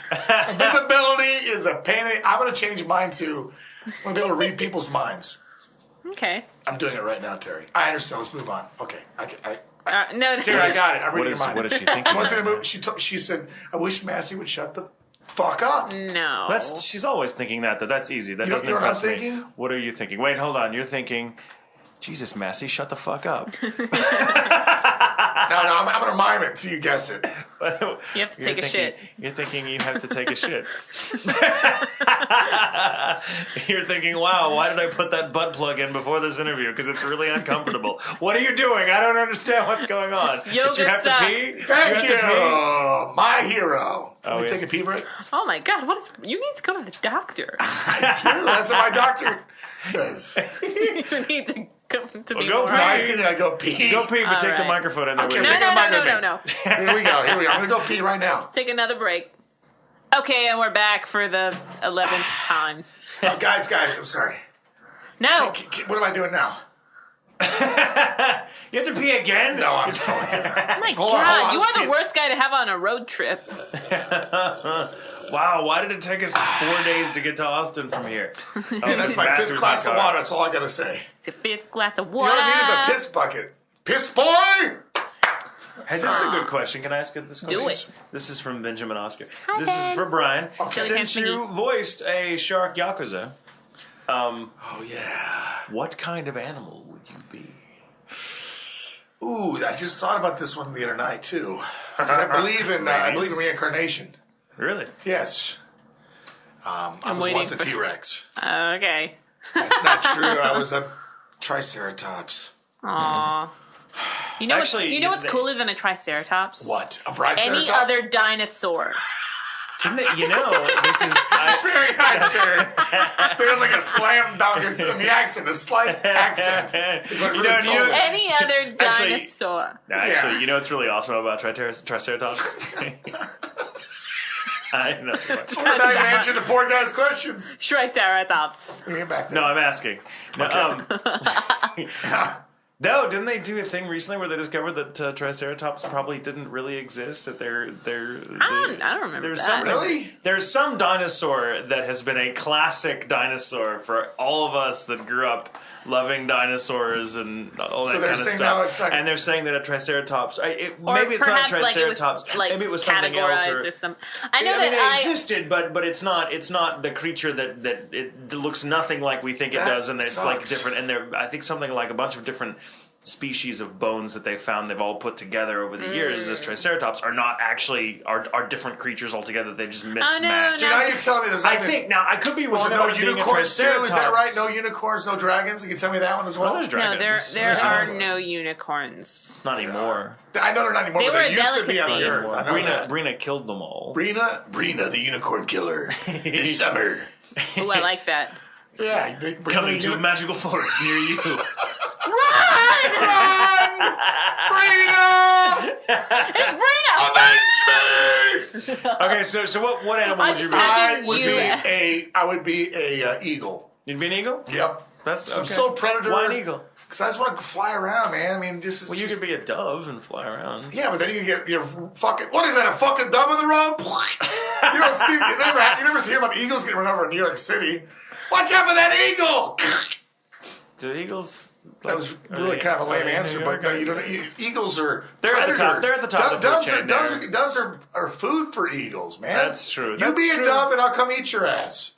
Invisibility is a pain. I'm going to change mine to I want to be able to read people's minds. Okay. I'm doing it right now, Terry. I understand. Let's move on. Okay. No. Terry, I got it. I'm reading What is- your mind. what is she thinking She wants me to right move. She said, "I wish Massey would shut the fuck up." No. She's always thinking that. That's easy. That You know- doesn't you know what I'm impress me. thinking? What are you thinking? Wait, hold on. You're thinking, Jesus, Massey, shut the fuck up. No, I'm going to mime it till you guess it. You have to take a shit. You're thinking you have to take a shit. You're thinking, wow, why did I put that butt plug in before this interview? Because it's really uncomfortable. What are you doing? I don't understand what's going on. Yoga Did you have sucks. to pee? Thank Did you. have to you, my hero. Can we yes. take a pee break? Oh my God! You need to go to the doctor. I do. That's what my doctor says. You need to come to be go more. pee. No, I see that. I go pee. Go pee, but All take the right. microphone in there. Okay, with take you. a No. microphone. Here we go. I'm going to go pee right now. Take another break. Okay, and we're back for the 11th time. Oh, guys, I'm sorry. No. What am I doing now? You have to pee again? No, I'm totally kidding. Oh my Hold on, God! You let's are the pee. worst guy to have on a road trip. Wow, why did it take us 4 days to get to Austin from here? Oh, And that's my Master's fifth glass of car. water. That's all I got to say. It's a fifth glass of You know water. what I need is a piss bucket. Piss boy! Hey, this is a good question. Can I ask this question? Do it. This is from Benjamin Oscar. Hi, This is Ben. for Brian. Okay. Since you voiced a shark yakuza, Oh, yeah. what kind of animal would you be? Ooh, I just thought about this one the other night, too. Because I believe in reincarnation. Really? Yes. I was waiting once a for- T-Rex. Okay. That's not true. I was a Triceratops. Aww. You know Actually, what's cooler than a triceratops? What? A Triceratops? Any other dinosaur. Didn't it, this is... Very nice, Terry. There's like a slam dunk in the accent. A slight accent is what really sold it. Any other Actually- dinosaur. Actually, Yeah. you know what's really awesome about Triceratops? I know. We're not even answering the poor guy's questions. Triceratops. Let me get back there. No, I'm asking. No, no, didn't they do a thing recently where they discovered that Triceratops probably didn't really exist? That I don't remember there's that. something- Really? There's some dinosaur that has been a classic dinosaur for all of us that grew up loving dinosaurs and all that So they're kind of saying stuff. now it's not- And they're saying that a Triceratops, Or maybe it's not perhaps like it was Triceratops, like maybe it was something else. categorized or some. I know I mean, that it existed, but it's not the creature that it looks nothing like we think it That does, and it's like sucks. different. And I think something like a bunch of different species of bones that they found they've all put together over the years as Triceratops are not actually are different creatures altogether. They just mismatched. no. So now you're telling me there's I not even- think now I could be Was wrong it no about it being a unicorns too? Triceratops. Is that right? No unicorns, no dragons? You can tell me that one as well? Well, there's no, dragons. there Yeah. are no unicorns. Not anymore. I know they're not anymore, They but were they a used to be on delicacy. the earth. I know that. Brina killed them all. Brina, the unicorn killer, this summer. Ooh, I like that. Yeah, Coming to a magical forest near you. Brina! It's Bruno. Avenge me! Okay, so what animal I'm would you just be? I would be a eagle. You'd be an eagle? Yep. That's Some okay. sort of predator. Why an eagle? Because I just want to fly around, man. I mean, just Well, you could be a dove and fly around. Yeah, but then you get your fucking. What is that? A fucking dove in the road? You don't see. You never hear about eagles getting run over in New York City. Watch out for that eagle! Do eagles? That was really kind of a lame answer, but no, you don't. Eagles are They're predators. at the top. They're at the top of the food chain. Doves are food for eagles, man. That's true. You be a dove, and I'll come eat your ass.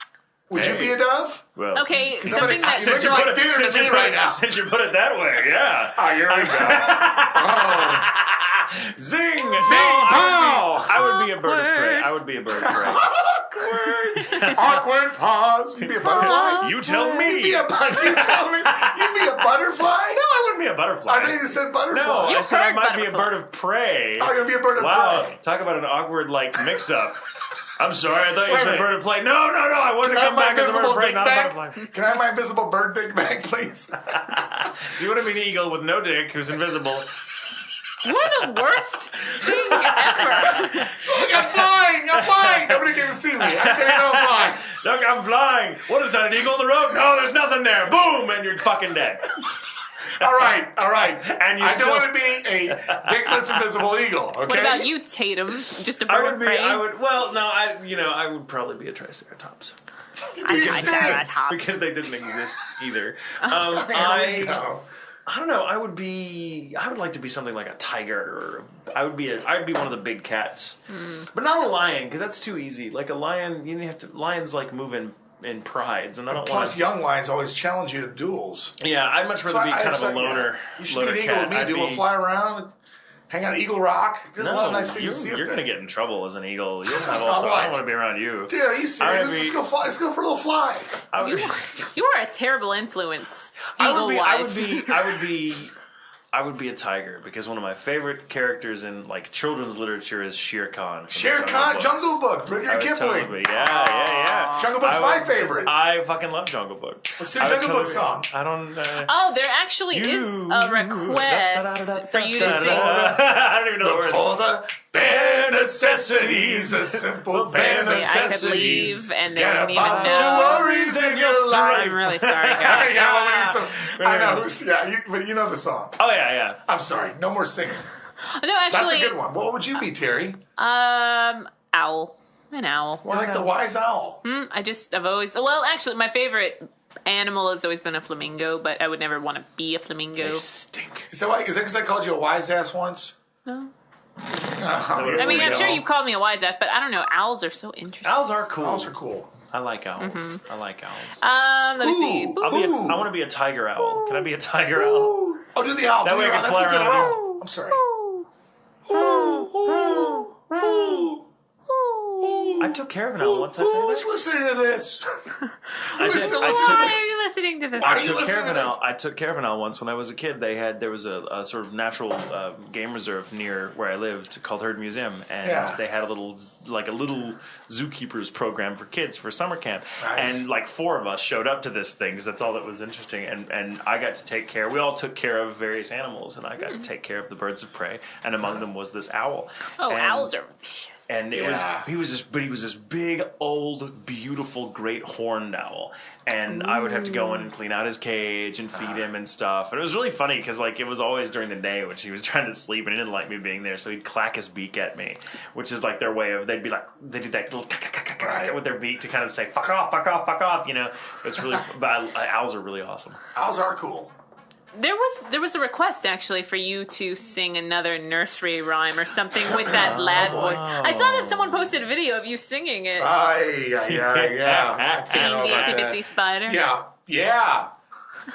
Would you be a dove? Well, Okay, You're something that looking like dinner to me right now. Since you put it that way, yeah. Oh, here we go. Zing! Pow! I would be a bird of prey. I would be a bird of prey. Awkward pause. You'd be a butterfly? You tell me. You tell me. You'd be a butterfly? No, I wouldn't be a butterfly. I think you said butterfly. No, I said I heard might be a butterfly. bird of prey. Oh, you'd be a bird of Wow, prey. talk about an awkward mix-up. I'm sorry, I thought you Wait a said minute. bird of prey. No, I wanted Can to I come have my back as a bird of invisible prey, dick not a back? butterfly. Can I have my invisible bird dick back, please? So you want to be an eagle with no dick who's invisible. You're the worst thing ever. Look, I'm flying. Nobody can even see me. I can't even know I'm flying. Look, I'm flying. What is that, an eagle on the road? No, there's nothing there. Boom, and you're fucking dead. All right. And you I still... don't want to be a dickless invisible eagle, okay? What about you, Tatum? Just a I bird would of be, prey? I would probably be a triceratops. You'd be a snake. Because they didn't exist either. There we go. I don't know. I would like to be something like a tiger, or I'd be one of the big cats, but not a lion because that's too easy. Like a lion, lions like move in prides, and I don't want. Plus, young lions always challenge you to duels. Yeah, I'd much rather be kind of a loner. You should be an eagle cat. with me, dude. We'll fly around, hang out at Eagle Rock. There's a lot of nice things to see up you're there. going to get in trouble as an eagle. You'll have all sorts. I don't want to be around you. Dude, are you serious? Let's go fly. Let's go for a little fly. You are a terrible influence. I would be a tiger because one of my favorite characters in like children's literature is Shere Khan. Shere Khan, Jungle Book, Rudyard Kipling. Totally, yeah. Jungle Book's my favorite. I fucking love Jungle Book. Let's do a Jungle Book song. I don't. Oh, there actually is a request for you to sing. I don't even know the words. For the bare necessities, a simple bare I could necessities. leave and they Get wouldn't even about know. your worries in your life. I'm really sorry, guys. Yeah, well, we need some. I know. But you know the song. Oh yeah. I'm sorry. No more singing. No, actually, That's a good one. What would you be, Terry? owl. An owl. You're like the wise owl. I've always, well, actually, my favorite animal has always been a flamingo, but I would never want to be a flamingo. They stink. Is that because I called you a wise ass once? No. Oh, I mean, I'm sure you've called me a wise ass, but I don't know. Owls are so interesting. Owls are cool. Owls are cool. I like owls. I like owls. Let me see. I want to be a tiger owl. Can I be a tiger owl? Ooh. Oh, do the owl. That way I can That's fly a good around. owl. I'm sorry. I took care of an owl once. I tell you Who's that. listening to this? I did. Why Why are you listening to this? Why are I you took care listening of to an this? owl. I took care of an owl once when I was a kid. There was a sort of natural game reserve near where I lived called Herd Museum, and they had a little zookeepers program for kids for summer camp. Nice. And like 4 of us showed up to this thing because that's all that was interesting. And I got to take care. We all took care of various animals, and I got to take care of the birds of prey. And among them was this owl. Oh, And- owls are vicious. And he was this big, old, beautiful, great horned owl. And I would have to go in and clean out his cage and feed him and stuff. And it was really funny because like it was always during the day when he was trying to sleep and he didn't like me being there. So he'd clack his beak at me, which is like their way of, they did that little with their beak to kind of say, fuck off, fuck off, fuck off, you know. It's really, but owls are really awesome. Owls are cool. There was a request actually for you to sing another nursery rhyme or something with that lad voice. I saw that someone posted a video of you singing it. Yeah. I Singing know the about Itsy that. Bitsy Spider. Yeah.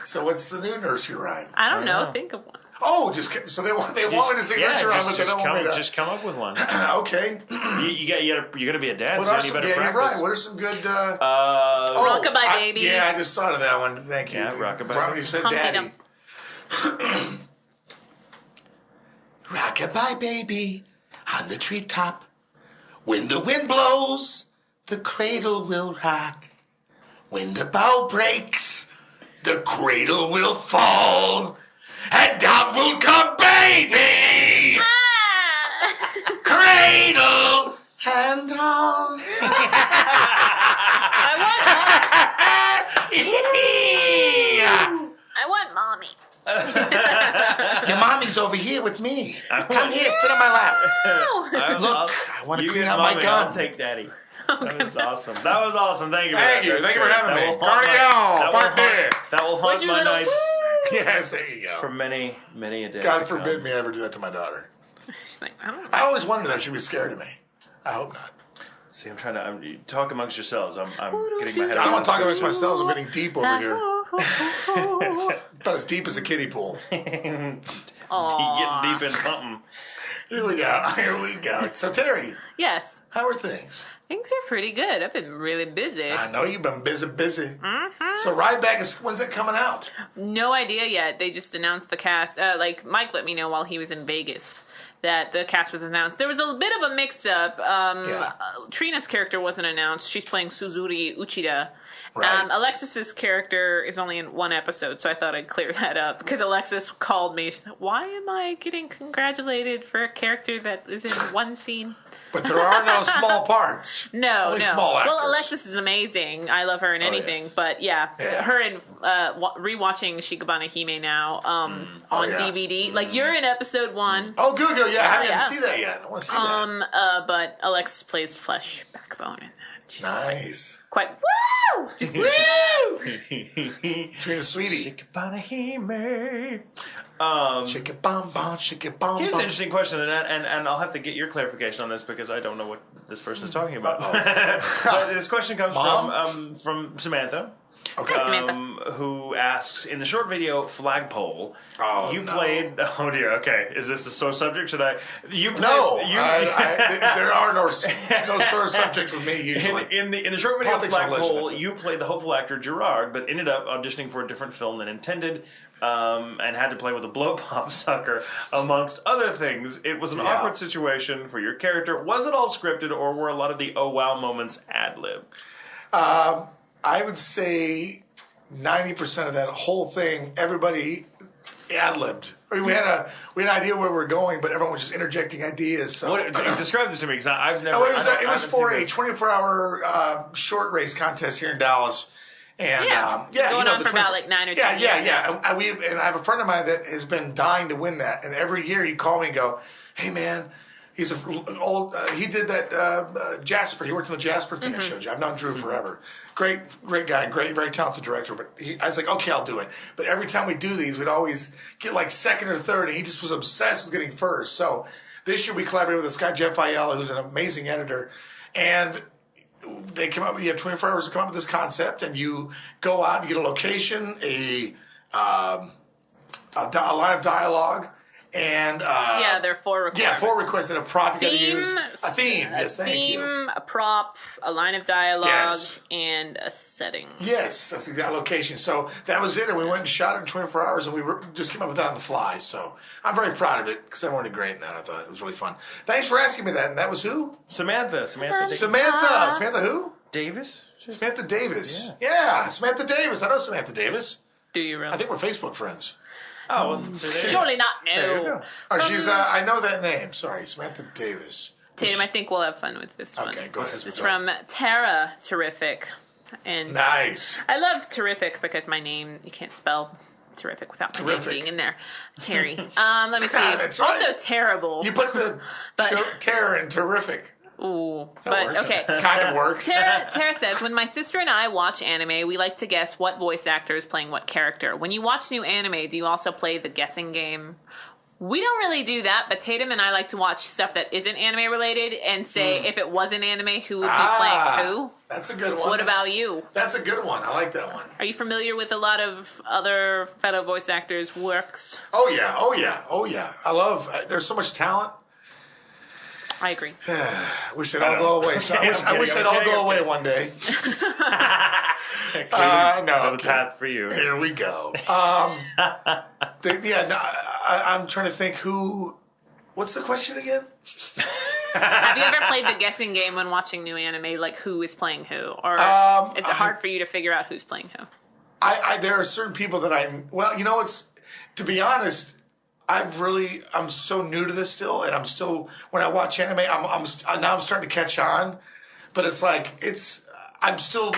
So what's the new nursery rhyme? I don't know. Think of one. Oh, so they want me to sing nursery rhyme, but they don't want me to. Just come up with one. Okay. You're gonna be a dad, What so are you some? better Yeah, you're practice. right. What are some good? Rockabye Baby. Yeah, I just thought of that one. Thank you. Yeah, Rockabye. Right when you said Humpty daddy. Dump. Rockabye baby on the treetop. When the wind blows, the cradle will rock. When the bough breaks, the cradle will fall. And down will come baby. Cradle and all. I want mommy. Your mommy's over here with me. Come here, sit on my lap. Look, I want to clean out my gun. I'll take daddy. That was awesome. That was awesome. Thank you. Thank you. Thank you for having me. Cardio, partner. That will haunt my nights. Yes, there you go. For many, many a day. God forbid me ever do that to my daughter. She's like, I don't know. I always wondered that she'd be scared of me. I hope not. See, I'm trying to talk amongst yourselves. I'm getting my head. I don't want to talk amongst myself. I'm getting deep over here. About as deep as a kiddie pool. Getting deep in something. Here we go. Here we go. So, Terry. Yes. How are things? Things are pretty good. I've been really busy. I know you've been busy. Mm-hmm. So, Ride Back, when's it coming out? No idea yet. They just announced the cast. Mike let me know while he was in Vegas that the cast was announced. There was a bit of a mix-up. Trina's character wasn't announced. She's playing Suzuri Uchida. Right. Alexis's character is only in one episode, so I thought I'd clear that up. Because Alexis called me. She said, why am I getting congratulated for a character that is in one scene? But there are no small parts. No, Only no. small actors. Well, Alexis is amazing. I love her in anything. Yes. But yeah, her in rewatching Shikabane Hime now on DVD. Like you're in episode 1. Oh, good. Yeah, I haven't yet seen that yet. I want to see that. But Alexis plays Flesh Backbone in that. She's Nice. quite woo! Just woo! Trina Sweetie. Shake it, Hime. Shake it, bum, bum, shake it, bum, Here's bum. an interesting question, and I'll have to get your clarification on this because I don't know what this person is talking about. But this question comes from Samantha. Okay. Samantha. Who asks, in the short video Flagpole, you no. played... Oh dear, okay. Is this a sore subject? Should I... You played, No, you, there are no sore subjects with me usually. In the short video Politics and religion, Flagpole, that's it. you played the hopeful actor Gerard, but ended up auditioning for a different film than intended, and had to play with a blow pop sucker, amongst other things. It was an awkward situation for your character. Was it all scripted, or were a lot of the oh wow moments ad-lib? I would say 90% of that whole thing, everybody ad-libbed. I mean, we had an idea where we were going, but everyone was just interjecting ideas. So. Describe this to me, because I've never... It was for a 24-hour short race contest here in Dallas. And, going on for about like 9 or 10 years. Yeah. And I have a friend of mine that has been dying to win that. And every year he'd call me and go, hey, man, he's he did that Jasper. He worked on the Jasper thing I showed you. I've known Drew forever. Great guy and very talented director. But I was like, okay, I'll do it. But every time we do these, we'd always get like second or third. And he just was obsessed with getting first. So this year we collaborated with this guy, Jeff Ayala, who's an amazing editor. And they came up. You have 24 hours to come up with this concept, and you go out and get a location, a line of dialogue, and there are 4 requests. Yeah, 4 requests and a prop you got to use. A theme, yes, thank you. A prop, a line of dialogue, Yes. and a setting. Yes, that's the exact location. So that was it, and we went and shot it in 24 hours, and we just came up with that on the fly. So I'm very proud of it because everyone did great in that. I thought it was really fun. Thanks for asking me that. And that was who? Samantha Samantha who? Davis? Samantha Davis. Yeah, Samantha Davis. I know Samantha Davis. Do you really? I think we're Facebook friends. Oh, well, so there you go. Surely not. There you No. go. Or she's, I know that name. Sorry, Samantha Davis. Tatum, I think we'll have fun with this one. Okay, go ahead. This is from Tara Terrific. And Nice. I love Terrific because my name, you can't spell Terrific without my Terrific. name being in there. Terry. Let me see. That's right. Also terrible. You put the terror in terrific. Ooh. That But works. okay. Kind of works. Tara says, when my sister and I watch anime, we like to guess what voice actor is playing what character. When you watch new anime, do you also play the guessing game? We don't really do that, but Tatum and I like to watch stuff that isn't anime related and say if it was an anime, who would be playing who. That's a good one. What about you? That's a good one. I like that one. Are you familiar with a lot of other fellow voice actors' works? Oh, yeah. I love, there's so much talent. I agree. I wish they'd all go away. So I wish they'd all go away one day. No, Another path for you. Here we go. I'm trying to think who. What's the question again? Have you ever played the guessing game when watching new anime, like who is playing who? Or is it hard for you to figure out who's playing who? There are certain people that I'm. Well, it's. To be honest, I'm so new to this still, and I'm still, when I watch anime, I'm starting to catch on, but it's like, I'm still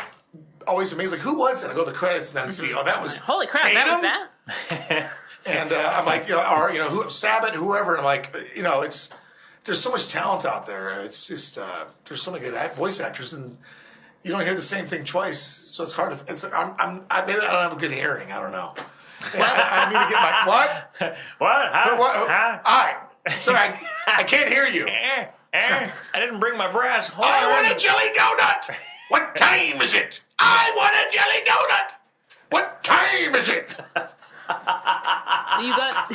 always amazed, like, who was it? I go to the credits and then see, oh, that was Holy crap, Tatum? that was that? And I'm like, or, Sabbath, whoever, and I'm like, there's so much talent out there. It's just, there's so many good voice actors, and you don't hear the same thing twice, so it's hard to, maybe I don't have a good hearing, I don't know. I need to get my, what? What? Huh? All right, sorry, I can't hear you. I didn't bring my brass horn. I want a jelly donut. What time is it? I want a jelly donut. What time is it? You got...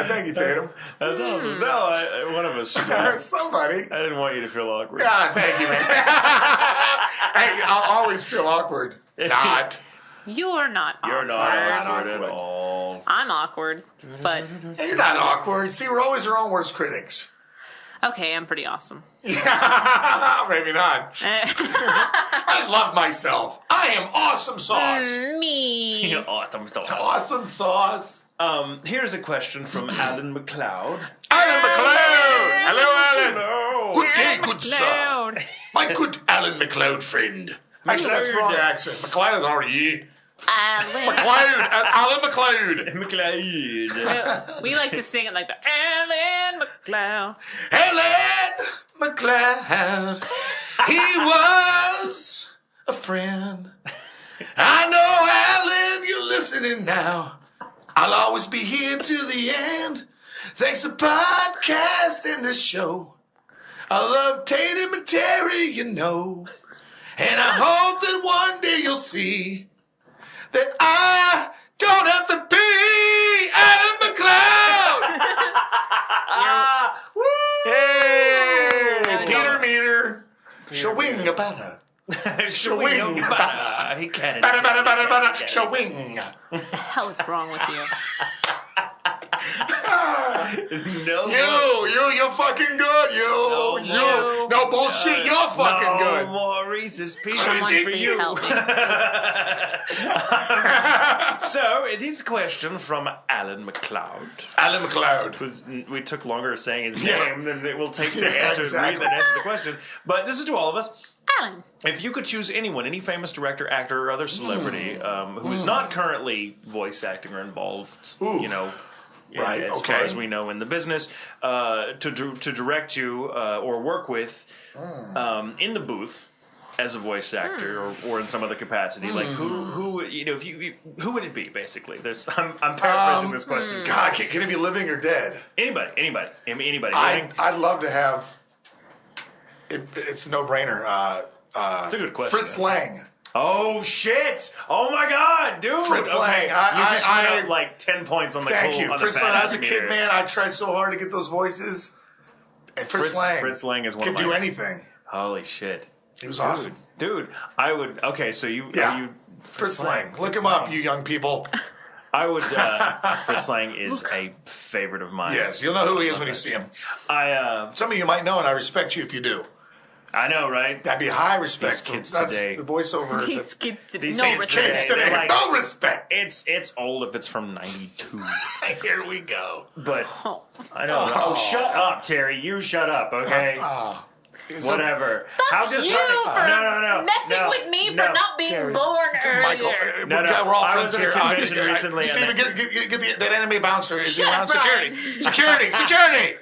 Thank you, Tatum. That's awesome. No, one of us. Somebody. I didn't want you to feel awkward. Thank you, man. Hey, I'll always feel awkward. Not. You're not awkward. You're not awkward at all. I'm awkward, but... Hey, you're not awkward. See, we're always our own worst critics. Okay, I'm pretty awesome. Yeah, maybe not. I love myself. I am awesome sauce. Me. Awesome stuff. Awesome sauce. Here's a question from Alan McLeod. Alan McLeod. Hello, Alan. Hello. Good day, good sir. My good Alan McLeod friend. Actually, that's wrong accent. McLeod, how are you? Alan. McLeod. Alan McLeod. McLeod. We like to sing it like that. Alan McLeod. Alan McLeod. He was a friend. I know, Alan, you're listening now. I'll always be here to the end. Thanks to podcast and this show. I love Tatum and Terri, you know. And I hope that one day you'll see that I don't have to be Alan McLeod. Hey, Peter Meter. Shawing about her. Shawing about her. He can't. Shawing. What the hell is wrong with you? You're fucking good. No bullshit. You're fucking good. No more Reese's Pieces Someone for please you. help me. So, this question from Alan McLeod. Alan McLeod. We took longer saying his name than it will take to read exactly. and answer the question. But this is to all of us. Alan. If you could choose anyone, any famous director, actor, or other celebrity who is not currently voice acting or involved, Right, as far as we know in the business, to direct you or work with in the booth as a voice actor or in some other capacity, like who would it be? Basically, I'm paraphrasing this question. God, can it be living or dead? Anybody. I'd love to have. It's a no-brainer. It's a good question. Fritz Lang. Oh shit! Oh my god, dude! Fritz Lang. You just went up like 10 points on the Thank you, on Fritz the Lang. As a meter. kid, man, I tried so hard to get those voices. And Fritz Lang. Fritz Lang is one can of my. do anything. Holy shit! He was awesome, dude. I would. Okay, so you. Yeah. Are you Fritz Lang. Look him up, you young people. I would. Fritz Lang is a favorite of mine. Yes, you'll know who he is when you see him. Some of you might know, and I respect you if you do. I know, right? That'd be high respect. These kids That's today. the voiceover. These kids today. These No kids respect. Kids today, Like, no respect. It's old if it's from '92. Here we go. But Oh. I know. Oh, shut up, Terry. You shut up, okay? Whatever. How You disheartening. for messing with me for not being Terry. born Michael, earlier. No, we're all I friends was at a here. convention recently, and Steven, get that anime bouncer. Is he Shut around? up, Brian. Security.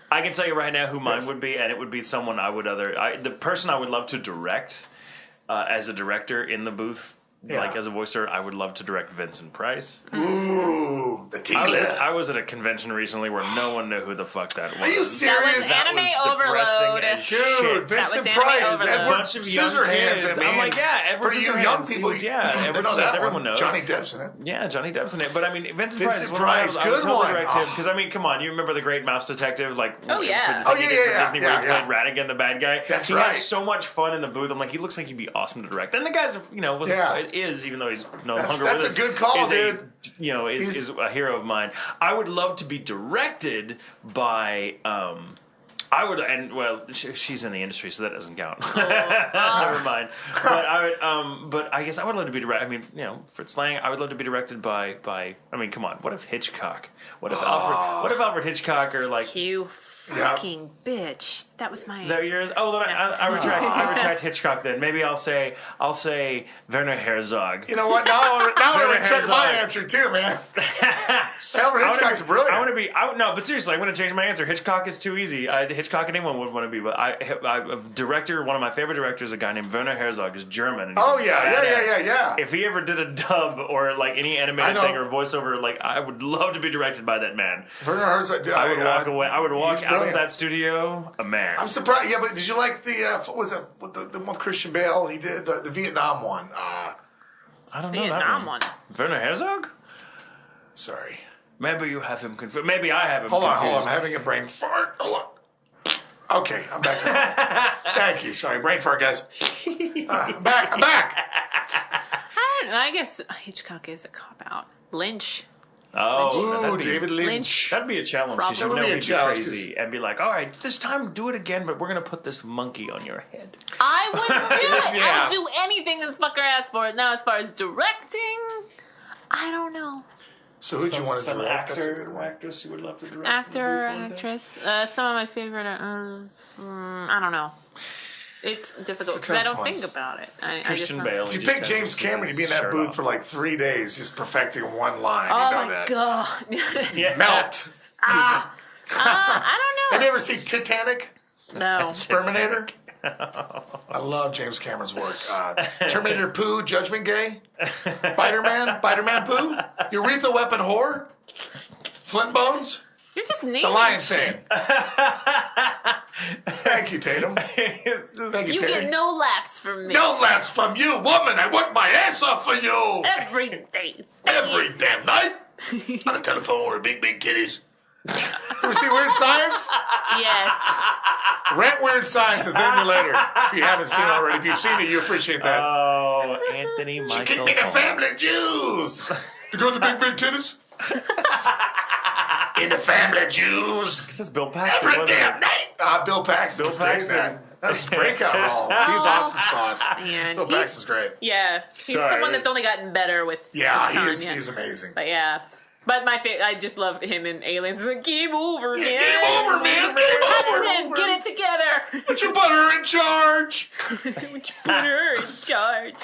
I can tell you right now who mine would be, and it would be someone the person I would love to direct as a director in the booth, like as a voicer. I would love to direct Vincent Price. Ooh, the Tigler. I was at a convention recently where no one knew who the fuck that was. Are you serious? That was anime depressing overload. as Dude, shit. Vincent That was Price anime is overload. Edward A bunch of young Scissorhands. kids. I mean, I'm like, yeah, Edward for you young Scissorhands. people, Edward they know Scissorhands, that everyone one. knows. Johnny Depp's in it. Yeah, Johnny Depp's in it. But I mean, Vincent Price is Vincent one of Price, those. I would good totally one. direct him because I mean, come on, you remember the Great Mouse Detective? Like, Oh, yeah. for Oh, Disney, yeah, Disney where he played Ratigan, the bad guy. That's he right. has so much fun in the booth. I'm like, he looks like he'd be awesome to direct. And the guy's, is even though he's no longer with us. That's a good call, dude. Is a hero of mine. I would love to be directed by I would, and well, she's in the industry, so that doesn't count. Never mind. But I would, but I guess I would love to be directed. I mean, Fritz Lang. I would love to be directed by. I mean, come on. What if Hitchcock? What if Alfred Hitchcock or like You fucking bitch. That was my Is that answer. yours? Oh, then I retract Hitchcock. Then maybe I'll say Werner Herzog. You know what? Now I retract my answer too, man. Alfred Hitchcock's brilliant. I want to be. No, but seriously, I'm going to change my answer. Hitchcock is too easy. Hitchcock anyone would want to be, but a director. One of my favorite directors, a guy named Werner Herzog, is German. And yeah. If he ever did a dub or like any animated thing or voiceover, like I would love to be directed by that man. Werner Herzog. I would walk away. I would walk out of that studio a man. I'm surprised. Yeah, but did you like the what was it the one with Christian Bale? He did the Vietnam one. I don't know Vietnam that one. Werner Herzog? Sorry. Maybe you have him confused. Maybe I have him Hold confused. on. I'm having a brain fart. Hold on. Okay, I'm back. Thank you. Sorry, brain fart, guys. I'm back. I guess Hitchcock is a cop-out. Lynch. Oh, Ooh, David Lynch. That'd be a challenge because you Probably know be a he'd be challenge, crazy and be like, all right, this time do it again, but we're going to put this monkey on your head. I would do it. Yeah. I would do anything this fucker asked for. Now, as far as directing, I don't know. So who'd you want to direct? That's a good Actor, one. actress you would love to direct. Actor, actress. Some of my favorite. I don't know. It's difficult It's a because I tough don't one. think about it. Christian I Bale. If you just pick has James his Cameron, you'd be in that shirt booth off. for like 3 days just perfecting one line. Oh you know my that. god. Yeah. Melt. I don't Have know. you ever seen Titanic? No. Terminator? I love James Cameron's work. Terminator Pooh, Judgment Day, Spider-Man Pooh, Urethra Weapon Whore, Flint Bones, You're just naming The Lion shit. Thing. Thank you, Tatum. Thank you, You Tatum. get no laughs from me. No laughs from you, woman. I work my ass off for you. Every day. Every damn night. On the telephone with big titties. Ever see Weird Science? Yes. Rent Weird Science and thank me later. If you haven't seen it already. If you've seen it, you appreciate that. Oh, Anthony She kicked Michael. me the family Jews. You got the big titties? In the family Jews. This is Bill Paxton. Every wasn't damn it? night. Bill Paxton. Bill was great, Paxton. man. That's his breakout role. He's awesome sauce. Man, Bill Paxton's great. Yeah. He's Sorry. someone that's only gotten better with Yeah, time, he's amazing. But yeah. But my favorite, I just love him in Aliens. It's like, game over, man. Game over, man. Game over. Get it together. Put your butter in charge. Put her in charge.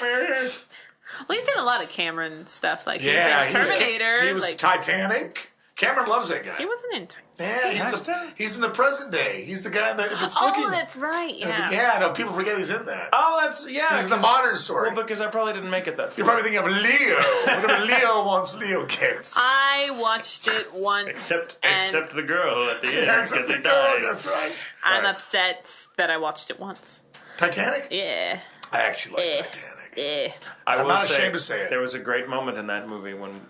Well, he's in a lot of Cameron stuff. Like, Yeah, he's in Terminator. He was like, Titanic. Cameron loves that guy. he wasn't in Titanic. Yeah, he's in the present day. He's the guy that's looking. Oh, that's right. Yeah. Yeah, no, people forget he's in that. Oh, that's yeah. He's in the modern story. Well, because I probably didn't make it that You're far. probably thinking of Leo. Whatever Leo wants, Leo gets. I watched it once. Except the girl at the end Yeah, because that's he died. That's right. I'm upset that I watched it once. Titanic? Yeah. I actually like Titanic. Yeah. I'm I'm not ashamed to say it. There was a great moment in that movie when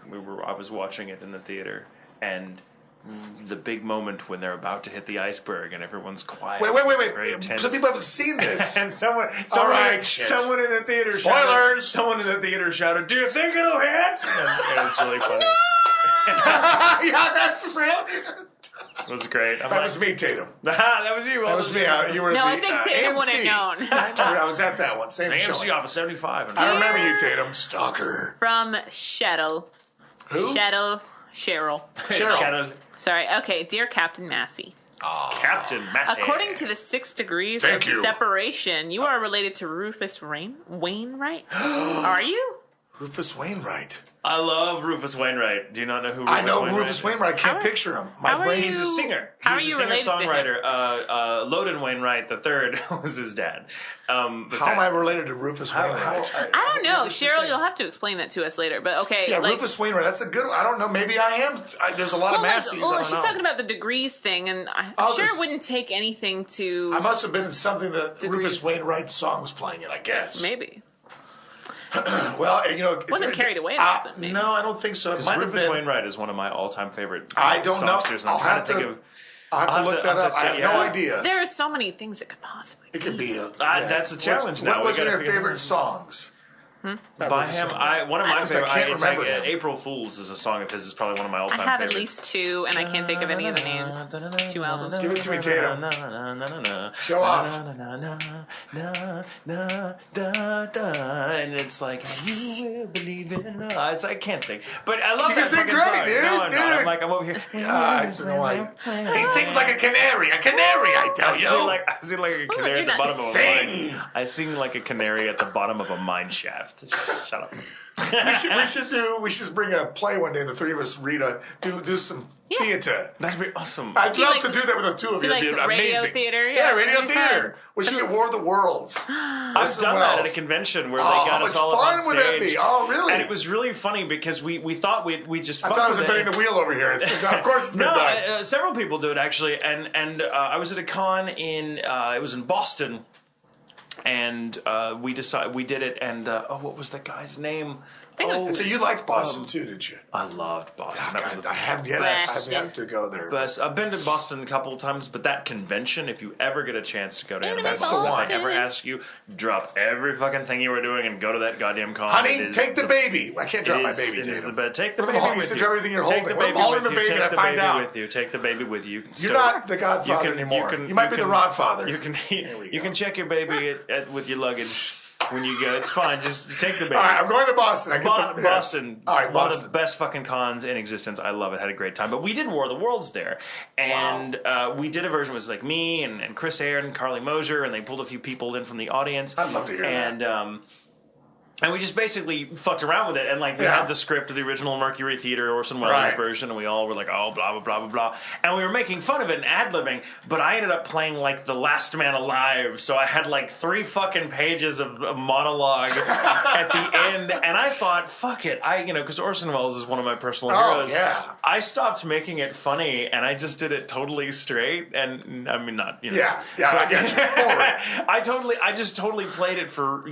I was watching it in the theater, and the big moment when they're about to hit the iceberg and everyone's quiet. Wait. Very tense. Some people haven't seen this. And someone in the theater Spoilers. Someone in the theater shouted, "Do you think it'll hit?" And it's really funny. Yeah, that's real. It was great. That was me, Tatum. That was you. That was me. You were No, at I the think Tatum would AMC. have known. I was at that one. Same AMC show. off of 75. I remember you, Tatum. Stalker. From Cheryl. Who? Cheryl. Cheryl. Sorry. Okay, dear Captain Massey. Captain Massey. According to the 6 degrees Thank of you. separation, you are related to Rufus Wainwright. Are you? Rufus Wainwright. I love Rufus Wainwright. Do you not know who Rufus I know Wainwright Rufus is? Wainwright. I can't How are- picture him. how are He's a you- singer. how He's are a you related to him? singer-songwriter. Loden Wainwright III was his dad. How am I related to Rufus Wainwright? I don't know. Cheryl, you'll have to explain that to us later. But okay. Yeah, like, Rufus Wainwright. That's a good one. I don't know. Maybe I am. There's a lot of Masseys. I don't she's know. talking about the degrees thing, and I'm Oh, sure this- it wouldn't take anything to I must have been in something that Degrees. Rufus Wainwright's song was playing in, I guess. maybe. Well, you know. Wasn't Carried Away, was it? Maybe. No, I don't think so. It might have Rufus been. Wainwright is one of my all-time favorite I don't know. songsters, and I'm I'll trying have to think to- of... I'll have to I'll look have that to up. I have check- no yeah. idea. There are so many things that could possibly. It could be. That's a challenge now. What We was one gotta of your figure favorite out. songs? By him, one of my favorite. can't remember him. April Fools is a song of his. Is probably one of my all-time I have favorites. at least 2, and I can't think of any of the names. 2 albums. Give it to me, Tatum. Show off. And it's like, you will believe in us. I can't sing, but I love You that can sing fucking great, song. dude. No, I'm not. I'm like, I'm over here. I don't know why. He sings like a canary. I tell you. I sing like a canary at the bottom of a Sing. mine. I sing like a canary at the bottom of a mine shaft. Shut up. We should bring a play one day. The three of us do some theater. That'd be awesome. I'd love to do that with the two of you. It'd be radio amazing. theater. Yeah, radio that'd be theater. fun. We should get War of the Worlds. I've done that at a convention where they got us all up on stage. How much fun would that be? Oh, really? And it was really funny because we thought we just. I thought I was inventing the wheel over here. Of course, it's been done. Several people do it actually, and I was at a con it was in Boston, and we did it, and what was that guy's name? So you liked Boston too, did you? I loved Boston. I have yet to go there. Best. I've been to Boston a couple of times, but that convention, if you ever get a chance to go to That's the one. I ever ask you, drop every fucking thing you were doing and go to that goddamn con. Honey, take the baby. I can't drop my baby. Take the What baby if you with said you. drop everything you're holding? Take the What if baby I'm holding with the you. baby and I Take the find baby out? with you. Take the baby with you. You're not the Godfather anymore. You might be the Rodfather. You can check your baby with your luggage. When you go, it's fine. Just take the baby. All right, I'm going to Boston. Boston. All right, one of the best fucking cons in existence. I love it. Had a great time. But we did War of the Worlds there, and we did a version. It was like me and Chris Ayer and Carly Mosier, and they pulled a few people in from the audience. I'd love to hear that. And we just basically fucked around with it, and we had the script of the original Mercury Theater Orson Welles version, and we all were like, oh, blah, blah, blah, blah, blah. And we were making fun of it and ad-libbing, but I ended up playing the last man alive, so I had 3 fucking pages of monologue at the end, and I thought, fuck it, because Orson Welles is one of my personal heroes. Yeah. I stopped making it funny, and I just did it totally straight, and I mean, not, Yeah, I get you. Forward. I just totally played it for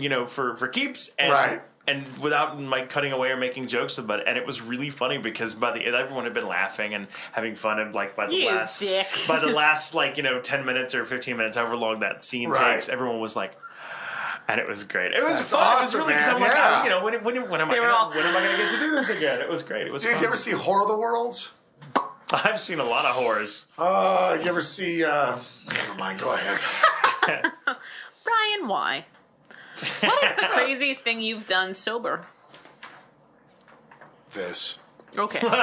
keeps, and and without cutting away or making jokes about it, and it was really funny because by the end everyone had been laughing and having fun, and by the last 10 minutes or 15 minutes, however long that scene takes, everyone was like. And it was great. It was fun. Awesome, it was really because I'm like, when am I going to get to do this again? It was great. It was. Did you ever see Horror of the Worlds? I've seen a lot of horrors. You ever see? Never mind. Go ahead. Brian, why? What is the craziest thing you've done sober? This. Okay. Sober. This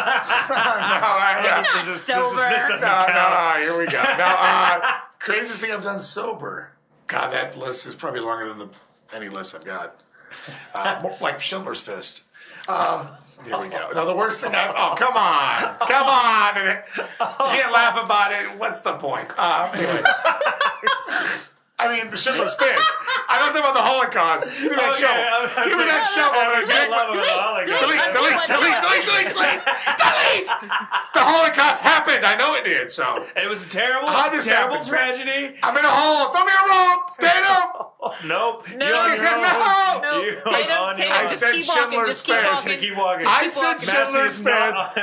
doesn't count. No, here we go. No, craziest thing I've done sober. God, that list is probably longer than any list I've got. Like Schindler's Fist. Here we go. No, the worst thing come on. You can't laugh about it. What's the point? Anyway. I mean, the Schindler's Fist. I don't think about the Holocaust. Give me that shovel. Give me that shovel. Delete. The Holocaust happened. I know it did. So and it was a terrible tragedy. I'm in a hole. Throw me a rope. Tatum. Nope. No. Tatum, I said Schindler's Fist. I said Schindler's Fist.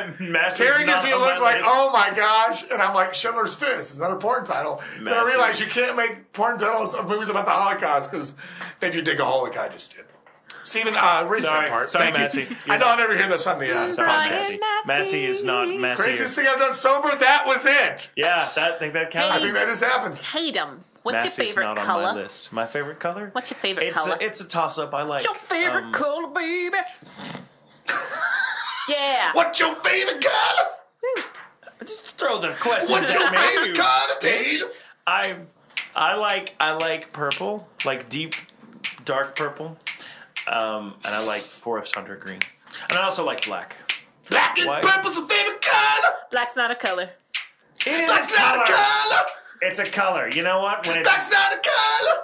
Terri gives me a look like, oh my gosh. And I'm like, Schindler's Fist. It's not a porn title. Then I realized you can't make porn titles of movies about the Holocaust because then you dig a hole like I just did. Stephen, recent part. Sorry, Thank Massey. you. I know I'll never hear this on the podcast. Massey is not Massey. Craziest thing I've done sober, that was it. Yeah, I think that counts. I think that just happens. Tatum. What's Massey's your favorite not color? on my list. My favorite color? What's your favorite color? It's a toss-up. I like. What's your favorite color, baby? Yeah. What's your favorite color? Just throw the question. What's your favorite color, Tatum? I like purple, like deep, dark purple, and I like forest hunter green, and I also like black. Black and purple's a favorite color. Black's not a color. Black's not a color. It's a color. You know what? Black's not a color.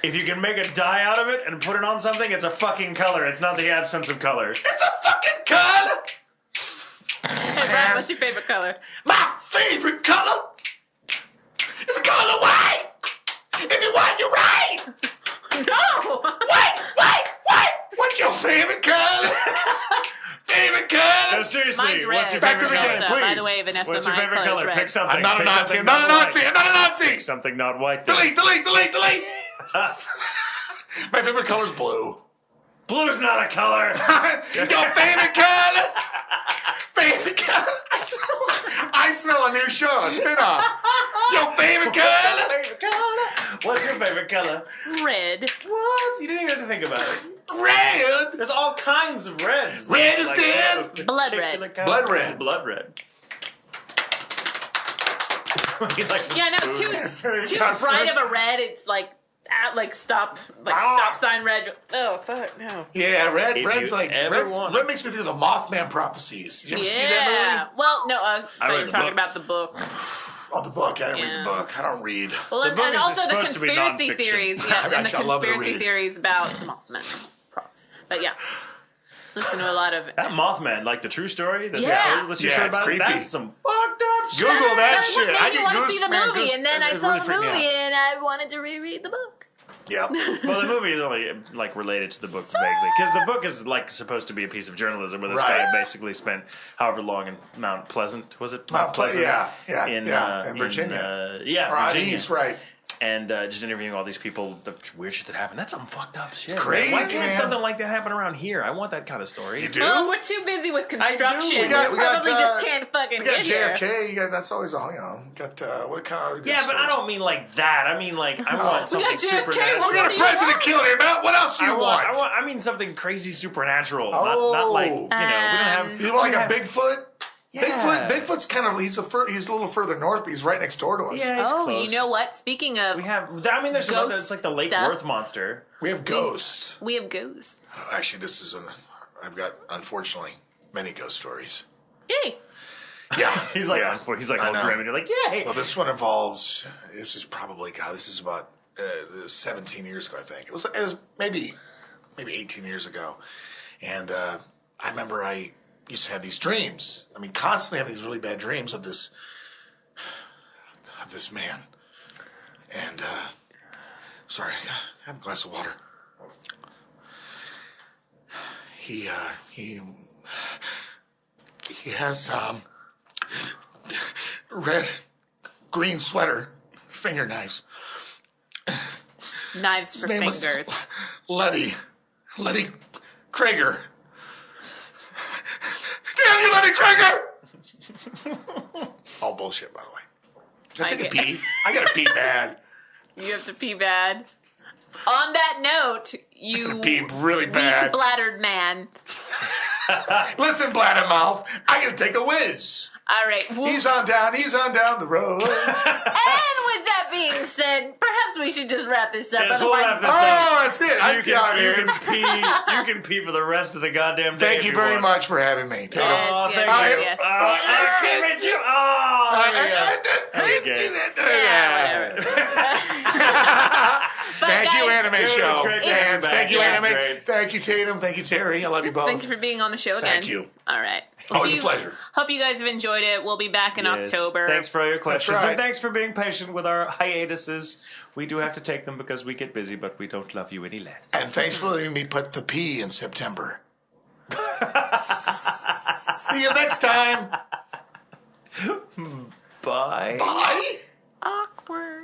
If you can make a dye out of it and put it on something, it's a fucking color. It's not the absence of color. It's a fucking color. Hey, Brian, what's your favorite color? My favorite color is a color white. If you white, you're right. No. White. What's your favorite color? Favorite color? No, seriously. Mine's red. What's your Back favorite to the color? game, please. By the way, Vanessa, What's your my favorite color? red. Pick something. I'm not a Pick Nazi. something I'm not a white. Nazi. I'm not a Nazi. Pick something not white. Then. Delete. My favorite color's blue. Blue's not a color. Your favorite color? Favorite color? I smell a new show, a spin-off. Your favorite color? Favorite color? What's your favorite color? Red. What? You didn't even have to think about it. Red. There's all kinds of reds. Red is dead. Blood red. Blood red. Blood red. He likes some Yeah, no, spoons. too bright of a red. It's like stop sign red. Oh fuck no. Yeah, red. If Red's you like ever want- red makes me think of the Mothman prophecies. Did you ever see Yeah. that Well, no, I thought you read were the talking book. about the book. movie? Oh, the book. I didn't read Yeah. the book. I don't read. Well, The book and is also the supposed to be conspiracy nonfiction. theories. I Yeah, and the got you. I love to conspiracy read. theories about the Mothman props. But yeah, listen to a lot of. That Mothman, like the true story. That's Yeah. that you Yeah, showed it's about creepy. It, that's some fucked up shit. Google that That's what shit. made I me get want to goose. see the man, movie, goose- and then I it saw really the freaked me movie, out. and I wanted to reread the book. Yep. Well, the movie is only like related to the book vaguely because the book is like supposed to be a piece of journalism where this Right. guy basically spent however long in Mount Pleasant was it? Mount Pleasant, yeah, in Virginia. yeah, Or out Virginia. east, right? And just interviewing all these people, the weird shit that happened. That's some fucked up shit. It's crazy, Why can't man. something like that happen around here? I want that kind of story. You do? Well, we're too busy with construction. We got- Probably just can't fucking We got get here. JFK. You got that's always a got what kind of Yeah, but I don't mean like that. I mean like I want We something got JFK, supernatural. what We got do a you president want? killed him. What else do you want? I mean something crazy supernatural. Oh. Not like we don't have. You want like a we don't have- Bigfoot? Yeah. Bigfoot's kind of he's a little further north, but he's right next door to us. Yeah, it's Oh, close. you know what? Speaking of, We have. I mean, there's some other. It's Ghost like the Lake stuff. Worth monster. We have ghosts. we have ghosts. Actually, I've got unfortunately many ghost stories. Yay! Yeah, He's like, yeah. he's like I all know. grim, and you're like, yay. Well, this one involves. This is probably This is about 17 years ago, I think. It was maybe 18 years ago, and I remember I used to have these dreams. I mean, constantly having these really bad dreams of this man. And sorry, have a glass of water. He has red, green sweater, finger knives. Knives His for name was fingers. Letty Krager. Damn you, Letty Krager! All bullshit, by the way. Can I take a Okay. pee? I gotta pee bad. You have to pee bad. On that note, you Pee really bad. weak-bladdered man. Listen, Bladdermouth, I gotta take a whiz. All right. Well, He's on down the road. and with that being said, perhaps we should just wrap this up. Yes, we'll Otherwise, wrap this Oh, that's it. I You see how it you is. can pee. You can pee for the rest of the goddamn day. Thank if you very want. much for having me. Tatum. Oh, Yes, thank yes, you. yes. I give it to you. Thank you, guys, Anime it was Show. great to have you Fans, back. thank you, Yeah, Anime. great. Thank you, Tatum. Thank you, Terry. I love you both. Thank you for being on the show again. Thank you. All right. Always a pleasure. Hope you guys have enjoyed it. We'll be back in Yes. October. Thanks for all your questions. right. And thanks for being patient with our hiatuses. We do have to take them because we get busy, but we don't love you any less. And thanks for letting me put the P in September. See you next time. Bye. Bye. Awkward.